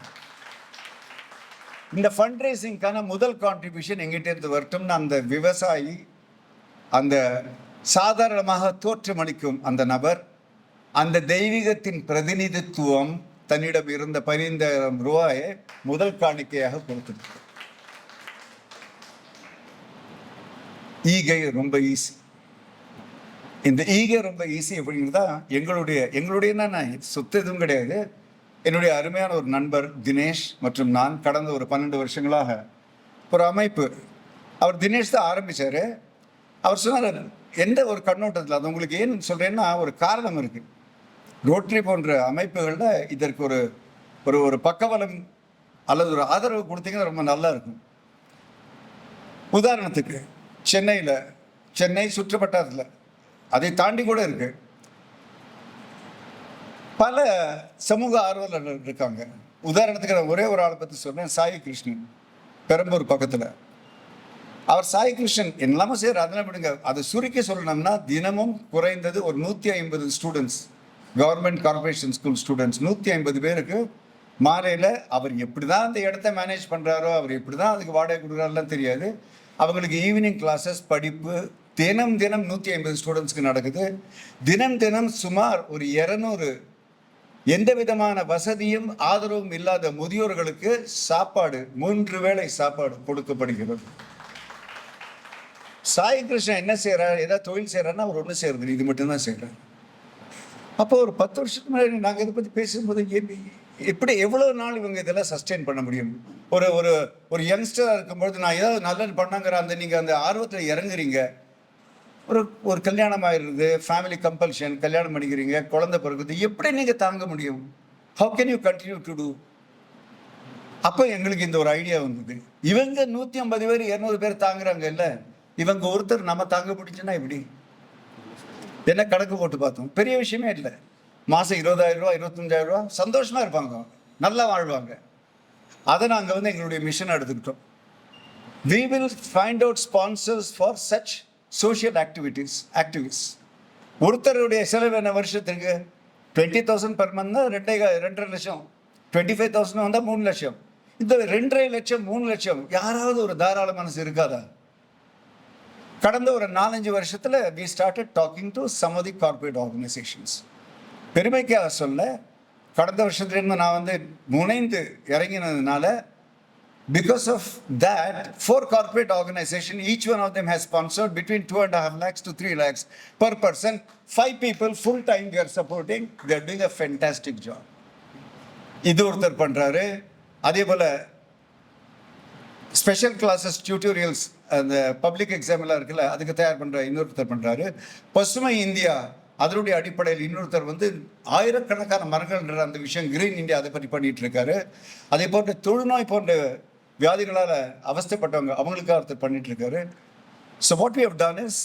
இந்த ஃபண்ட் ரைசிங்கான முதல் கான்ட்ரிபியூஷன் எங்கிட்ட இருந்து வரட்டும்னு அந்த விவசாயி, அந்த சாதாரணமாக தோற்றமளிக்கும் அந்த நபர், அந்த தெய்வீகத்தின் பிரதிநிதித்துவம் தன்னிடம் இருந்த 15,000 ரூபாயை முதல் காணிக்கையாக கொடுத்துருக்கு. ஈகை ரொம்ப ஈஸி. இந்த ஈகை ரொம்ப ஈஸி அப்படிங்கிறதா எங்களுடைய நான் சொத்து எதுவும் கிடையாது. என்னுடைய அருமையான ஒரு நண்பர் தினேஷ் மற்றும் நான் கடந்த ஒரு 12 வருஷங்களாக ஒரு அமைப்பு, அவர் தினேஷ் தான் ஆரம்பித்தார். அவர் சொன்னார், எந்த ஒரு கண்ணோட்டத்தில், அது உங்களுக்கு ஏன்னு சொல்கிறேன்னா ஒரு காரணம் இருக்குது. ரோட்டரி போன்ற அமைப்புகளில் இதற்கு ஒரு பக்கபலம் அல்லது ஒரு ஆதரவு கொடுத்தீங்கன்னா ரொம்ப நல்லா இருக்கும். உதாரணத்துக்கு சென்னை சுற்றுவட்டாரத்தில், அதை தாண்டி கூட இருக்கு, பல சமூக ஆர்வலர்கள் இருக்காங்க. உதாரணத்துக்கு நான் ஒரே ஒரு ஆளை பற்றி சொல்றேன், சாய் கிருஷ்ணன், பெரம்பூர் பக்கத்தில். அவர் சாய் கிருஷ்ணன் எல்லாமே செய்யற, அதெல்லாம் விடுங்க, அதை சுருக்கி சொல்லணும்னா தினமும் குறைந்தது ஒரு 150 students, government corporation school students 150 பேருக்கு மாலையில் அவர் எப்படி தான் அந்த இடத்த மேனேஜ் பண்ணுறாரோ, அவர் எப்படி தான் அதுக்கு வாடகை கொடுக்குறாருலாம் தெரியாது, அவங்களுக்கு ஈவினிங் கிளாஸஸ், படிப்பு தினம் 150 ஸ்டூடெண்ட்ஸ்க்கு நடக்குது. தினம் சுமார் ஒரு 200 எந்த விதமான வசதியும் ஆதரவும் இல்லாத முதியோர்களுக்கு சாப்பாடு, 3 வேளை சாப்பாடு கொடுக்கப்படுகிறது. சாய் கிருஷ்ணன் என்ன செய்யறாரு, ஏதாவது தொழில் செய்யறாருன்னா அவர் ஒன்றும் செய்யறது, இது மட்டும்தான் செய்யறாரு. அப்போ ஒரு 10 வருஷத்துக்கு முன்னாடி நாங்கள் இதை பற்றி பேசும்போது எப்படி எவ்வளோ நாள் இவங்க இதெல்லாம் சஸ்டெயின் பண்ண முடியும்? ஒரு யங்ஸ்டராக இருக்கும்பொழுது நான் ஏதாவது நல்லது பண்ணாங்கிற அந்த நீங்கள் அந்த ஆர்வத்தில் இறங்குறீங்க. ஒரு கல்யாணம் ஆயிடுறது, ஃபேமிலி கம்பல்ஷன், கல்யாணம் பண்ணிக்கிறீங்க, குழந்தை பிறகுது, எப்படி நீங்கள் தாங்க முடியும்? How can you continue to do? அப்போ எங்களுக்கு இந்த ஒரு ஐடியா வந்தது. இவங்க 150 பேர் 200 பேர் தாங்குறாங்க இல்லை, இவங்க ஒருத்தர் நம்ம தாங்க பிடிச்சுன்னா எப்படி? என்ன கணக்கு போட்டு பார்த்தோம், பெரிய விஷயமே இல்லை. மாதம் 20,000 ரூபா, 25,000 ரூபா சந்தோஷமாக இருப்பாங்க, நல்லா வாழ்வாங்க. அதை நாங்கள் எங்களுடைய மிஷனை எடுத்துக்கிட்டோம். We will find out sponsors for such social activists. ஒருத்தருடைய செலவு என்ன வருஷத்துக்கு 20,000 per month, 2.5 லட்சம், 25,000 வந்தால் 3 லட்சம். இந்த 2.5 லட்சம் 3 லட்சம் யாராவது ஒரு தாராள மனசு இருக்காதா? கடந்த ஒரு 4-5 வருஷத்தில் we started talking to some of the corporate organizations. பெருமைக்காக சொல்ல, கடந்த வருஷத்துலேருந்து நான் முனைந்து இறங்கினதுனால, because of that 4 corporate organizations, each one of them has sponsored between 2.5 lakhs to 3 lakhs per person. 5 people full time they are supporting. They are doing a fantastic job. இது ஒருத்தர் பண்றாரு. அதே போல ஸ்பெஷல் கிளாஸஸ், டியூட்டோரியல்ஸ், அந்த பப்ளிக் எக்ஸாம் எல்லாம் இருக்குல்ல, அதுக்கு தயார் பண்ற இன்னொருத்தர் பண்றாரு. பசுமை இந்தியா, அதனுடைய அடிப்படையில் இன்னொருத்தர் ஆயிரக்கணக்கான மரங்கள்ன்ற அந்த விஷயம், கிரீன் இந்தியா, அதை பற்றி பண்ணிட்டு இருக்காரு. அதே போன்ற தொழுநோய் போன்ற வியாதிகளால் அவஸ்தைப்பட்டவங்க, அவங்களுக்காக ஒருத்தர் பண்ணிட்டு இருக்காரு. So what we have done is,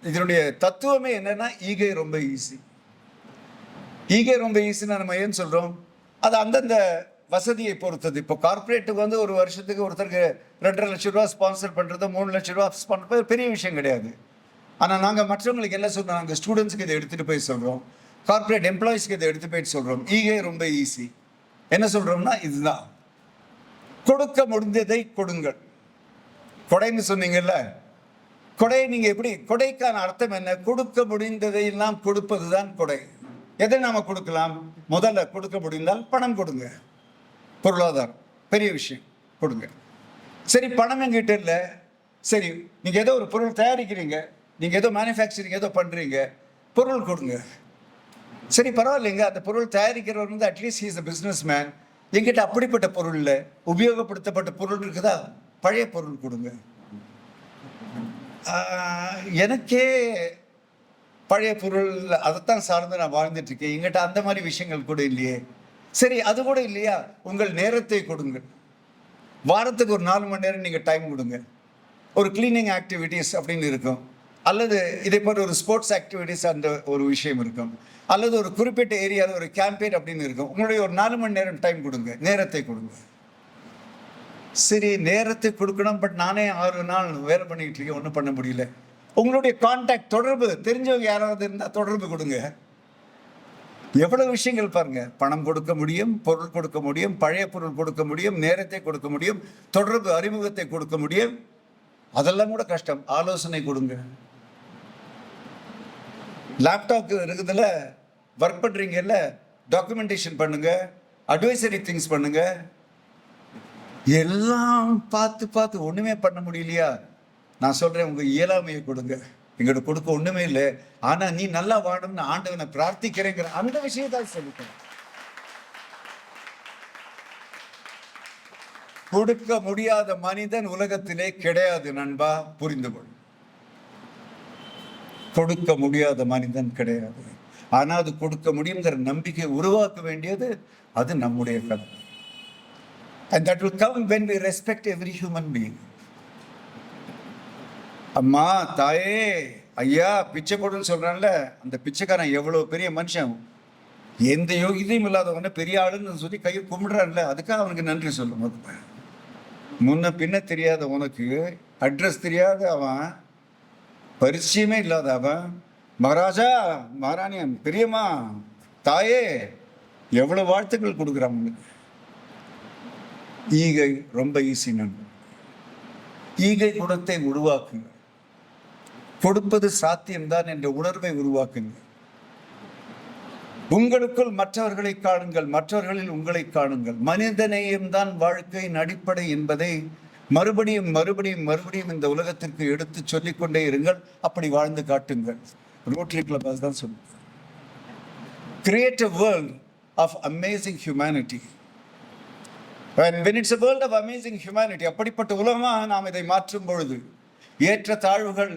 இதனுடைய தத்துவமே என்னன்னா, ஈகை ரொம்ப ஈஸி. ஈகை ரொம்ப ஈஸின்னு நம்ம ஏன் சொல்றோம்? அது அந்தந்த வசதியை பொறுத்தது. இப்போ கார்பரேட்டுக்கு ஒரு வருஷத்துக்கு ஒருத்தருக்கு 2.5 லட்சம் ரூபா ஸ்பான்சர் பண்ணுறது, 3 லட்சம் ரூபா ஸ்பான்சர் பெரிய விஷயம் கிடையாது. ஆனால் நாங்கள் மற்றவங்களுக்கு என்ன சொல்கிறோம், நாங்கள் ஸ்டூடெண்ட்ஸுக்கு இதை எடுத்துகிட்டு போய் சொல்கிறோம், கார்பரேட் எம்ப்ளாயிஸ்க்கு இதை எடுத்து போயிட்டு சொல்கிறோம். ஈகை ரொம்ப ஈஸி. என்ன சொல்கிறோம்னா, இதுதான், கொடுக்க முடிந்ததை கொடுங்கள். கொடைன்னு சொன்னீங்கல்ல, கொடையை நீங்கள் எப்படி, கொடைக்கான அர்த்தம் என்ன? கொடுக்க முடிந்ததை எல்லாம் கொடுப்பது தான் கொடை. எதை நாம் கொடுக்கலாம்? முதல்ல கொடுக்க முடிந்தால் பணம் கொடுங்க, பொருளாதாரம் பெரிய விஷயம், கொடுங்க. சரி, பணம் எங்கிட்ட இல்லை, சரி நீங்கள் ஏதோ ஒரு பொருள் தயாரிக்கிறீங்க, நீங்கள் ஏதோ மேனுஃபேக்சரிங் ஏதோ பண்ணுறீங்க, பொருள் கொடுங்க. சரி பரவாயில்லைங்க, அந்த பொருள் தயாரிக்கிறவர் at least he is a businessman. எங்கிட்ட அப்படிப்பட்ட பொருள் இல்லை, உபயோகப்படுத்தப்பட்ட பொருள் இருக்குதா, பழைய பொருள் கொடுங்க. எனக்கே பழைய பொருள் அதைத்தான் சார்ந்து நான் வாழ்ந்துட்டு இருக்கேன், எங்கிட்ட அந்த மாதிரி விஷயங்கள் கூட இல்லையே. சரி, அது கூட இல்லையா, உங்கள் நேரத்தை கொடுங்கள். வாரத்துக்கு ஒரு 4 மணி நேரம் நீங்கள் டைம் கொடுங்க. ஒரு கிளீனிங் ஆக்டிவிட்டீஸ் அப்படின்னு இருக்கும், அல்லது இதே போன்ற ஒரு ஸ்போர்ட்ஸ் ஆக்டிவிட்டீஸ் அந்த ஒரு விஷயம் இருக்கும், அல்லது ஒரு குறிப்பிட்ட ஏரியாவில் ஒரு கேம்பெயின் அப்படின்னு இருக்கும். உங்களுடைய ஒரு 4 மணி நேரம் டைம் கொடுங்க, நேரத்தை கொடுங்க. சரி நேரத்தை கொடுக்கணும், பட் நானே 6 நாள் வேலை பண்ணிக்கிட்டு இருக்கேன், ஒன்றும் பண்ண முடியல. உங்களுடைய கான்டாக்ட் தொடர்பு தெரிஞ்சவங்க யாராவது இருந்தால் தொடர்பு கொடுங்க. எவ்வளவு விஷயங்கள் பாருங்க. பணம் கொடுக்க முடியும், பொருள் கொடுக்க முடியும், பழைய பொருள் கொடுக்க முடியும், நேரத்தை கொடுக்க முடியும், தொடர்பு அறிமுகத்தை கொடுக்க முடியும். அதெல்லாம் கூட கஷ்டம். ஆலோசனை கொடுங்க. லேப்டாப் இருக்குதுல, ஒர்க் பண்றீங்கல்ல, டாக்குமெண்டேஷன் பண்ணுங்க, அட்வைசரி திங்ஸ் பண்ணுங்க. எல்லாம் பார்த்து ஒண்ணுமே பண்ண முடியலையா? நான் சொல்றேன், உங்க இயலாமையை கொடுங்க. எங்கிட்ட கொடுக்க ஒண்ணுமே இல்லை, ஆனா நீ நல்லா வாழணும்னு ஆண்டவனை பிரார்த்திக்கிறேங்கிற அந்த விஷயத்தை சொல்லிட்டேன். கொடுக்க முடியாத மனிதன் உலகத்திலே கிடையாது நண்பா, புரிந்து கொள். கொடுக்க முடியாத மனிதன் கிடையாது. ஆனா அது கொடுக்க முடியுங்கிற நம்பிக்கை உருவாக்க வேண்டியது அது நம்முடைய கடமை. And that will come when we respect every human being. அம்மா, தாயே, ஐயா, பிச்சை போடுன்னு சொல்றான்ல, அந்த பிச்சைக்காரன் எவ்வளவு பெரிய மனுஷன், எந்த யோகியதையும் இல்லாதவன பெரிய ஆளுன்னு சொல்லி கையை கும்பிடுறான்ல, அதுக்காக அவனுக்கு நன்றி சொல்லும். முன்ன பின்ன தெரியாத உனக்கு, அட்ரஸ் தெரியாத அவன், பரிச்சயமே இல்லாத அவன், மகாராஜா, மகாராணியம், பெரியம்மா, தாயே, எவ்வளவு வாழ்த்துக்கள் கொடுக்குறான் உனக்கு. ஈகை ரொம்ப ஈஸி நண்பன். ஈகை குணத்தை உருவாக்குங்க. கொடுப்பது சாத்தியம்தான் என்ற உணர்வை உருவாக்குங்க. உங்களுக்குள் மற்றவர்களை காணுங்கள், மற்றவர்களில் உங்களை காணுங்கள். மனிதநேயம் தான் வாழ்க்கையின் அடிப்படை என்பதை மறுபடியும் மறுபடியும் மறுபடியும் இந்த உலகத்திற்கு எடுத்து சொல்லிக்கொண்டே இருங்கள். அப்படி வாழ்ந்து காட்டுங்கள். ரோட்டரி கிளப் தான் சொல்லுங்க. Create a world of amazing humanity. When it's a world of amazing humanity, அப்படிப்பட்ட உலகமாக நாம் இதை மாற்றும் பொழுது, ஏற்ற தாழ்வுகள்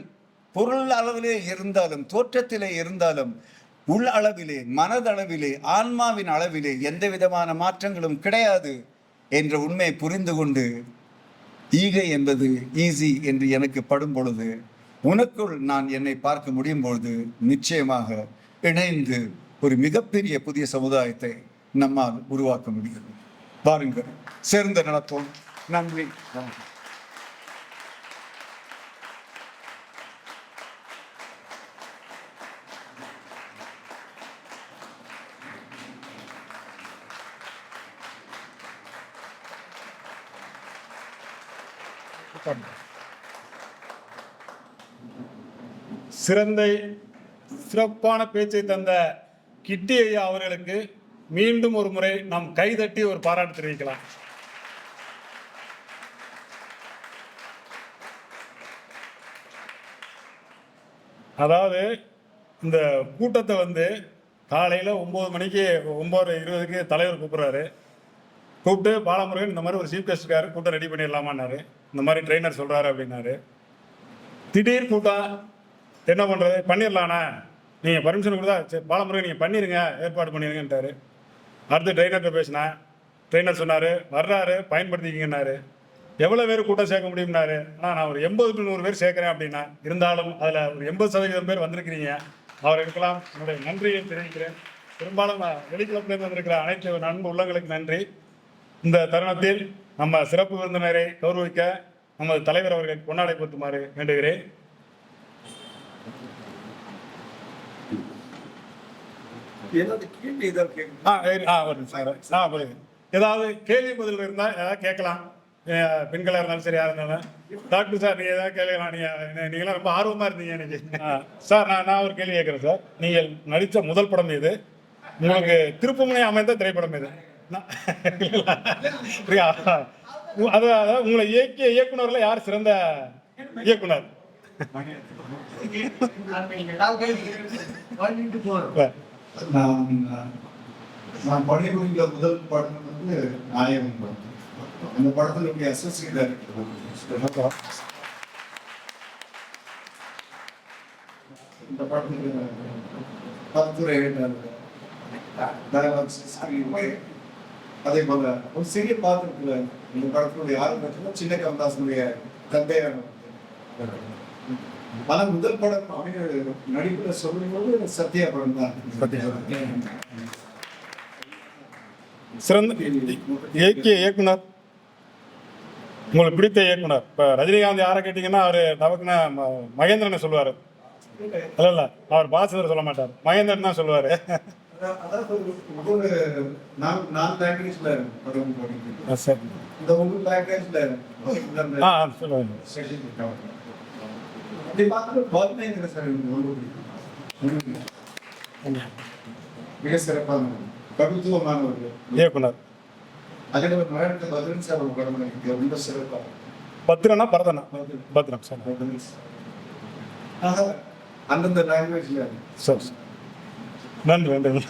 பொருள் அளவிலே இருந்தாலும், தோற்றத்திலே இருந்தாலும், உள் அளவிலே, மனதளவிலே, ஆன்மாவின் அளவிலே எந்த விதமான மாற்றங்களும் கிடையாது என்ற உண்மையை புரிந்து கொண்டு, ஈகை என்பது ஈஸி என்று எனக்கு படும் பொழுது, உனக்குள் நான் என்னை பார்க்க முடியும் பொழுது, நிச்சயமாக இணைந்து ஒரு மிகப்பெரிய புதிய சமுதாயத்தை நம்மால் உருவாக்க முடியும். பாருங்கள், சேர்ந்து நடப்போம். நன்றி. சிறப்பான பேச்சை தந்த கிட்டி ஐயா அவர்களுக்கு மீண்டும் ஒரு முறை நாம் கைதட்டி ஒரு பாராட்டு தெரிவிக்கலாம். அதாவது இந்த கூட்டத்தை காலையில் 9 மணிக்கு 9:20க்கு தலைவர் கூப்பிட்றாரு. கூப்பிட்டு, பாலமுருகன் இந்த மாதிரி ஒரு சீஃப் கெஸ்ட் இருக்காரு, கூட்டம் ரெடி பண்ணிடலாமான்னாரு. இந்த மாதிரி ட்ரெயினர் சொல்கிறாரு அப்படின்னாரு. திடீர் கூட்டம், என்ன பண்ணுறது, பண்ணிடலாண்ணா, நீங்கள் பர்மிஷன் கொடுத்தா சரி பாலமுருகன் நீங்கள் பண்ணிடுங்க, ஏற்பாடு பண்ணிடுங்கன்ட்டாரு. அடுத்து ட்ரெயினர்கிட்ட பேசினேன். ட்ரெயினர் சொன்னார், வர்றாரு, பயன்படுத்திக்கிங்கன்னாரு. எவ்வளோ பேர் கூட்டம் சேர்க்க முடியும்னாரு. ஆனால் நான் ஒரு 80 to 100 பேர் சேர்க்குறேன் அப்படின்னா, இருந்தாலும் அதில் ஒரு 80% பேர் வந்திருக்கிறீங்க. அவர்களுக்கெல்லாம் என்னுடைய நன்றியை தெரிவிக்கிறேன். பெரும்பாலும் வெளிக்கிழப்பிலிருந்து வந்திருக்கிற அனைத்து நண்பு உள்ளங்களுக்கு நன்றி. இந்த தருணத்தில் நம்ம சிறப்பு விருந்தினரை கௌரவிக்க நமது தலைவர் அவர்கள் கொண்டாடை போத்துமாறு வேண்டுகிறேன். ஏதாவது கேள்வி பதில் இருந்தால் ஏதாவது கேட்கலாம். பெண்களாக இருந்தாலும் சரியா இருந்தாலும். டாக்டர் சார், நீங்கள் ஏதாவது கேட்கலாம். நீங்களாம் ரொம்ப ஆர்வமாக இருந்தீங்க இன்னைக்கு. சார், நான் ஒரு கேள்வி கேட்குறேன் சார். நீங்கள் நடித்த முதல் படம் எது? உங்களுக்கு திருப்புமுனை அமைந்த திரைப்படம் எது? அதாவது உங்களை இயக்கிய இயக்குனர்ல யார் சிறந்த இயக்குனர்? நான் பணிபுரிந்த முதல் படம் நாயகன் படம். அந்த படத்தினுடைய அசோசியேட் டைரக்டர். இந்த படத்துக்கு பத்துறை அதே போல ஒரு சிறிய பாத்திரத்துல இந்த படத்தினுடைய ஆரம்பத்துல சின்ன கமதாசனுடைய தந்தையான. ஆனா முதல் படம் நடிப்புல சொல்லும்போது சத்யா படம் தான். சிறந்த இயக்குனர் உங்களுக்கு பிடித்த இயக்குனர் இப்போ ரஜினிகாந்த் யாரை கேட்டிங்கன்னா அவர் நமக்குன்னா மகேந்திரனை சொல்லுவார். இல்லை அவர் பாலச்சந்தர் சொல்ல மாட்டார், மகேந்திரன் தான் சொல்லுவார். சரி சொல்லுவாங்க. மிக சிறப்பான கவித்துவமானவர்கள் இயக்குனர் அதில் ஒரு மரணத்தை பதில் சார் படம் எனக்கு ரொம்ப சிறப்பாக பத்ரனா பரதனா பத்ரம் சார். அந்தந்த லாங்குவேஜ்ல சரி நன்றி நன்றி.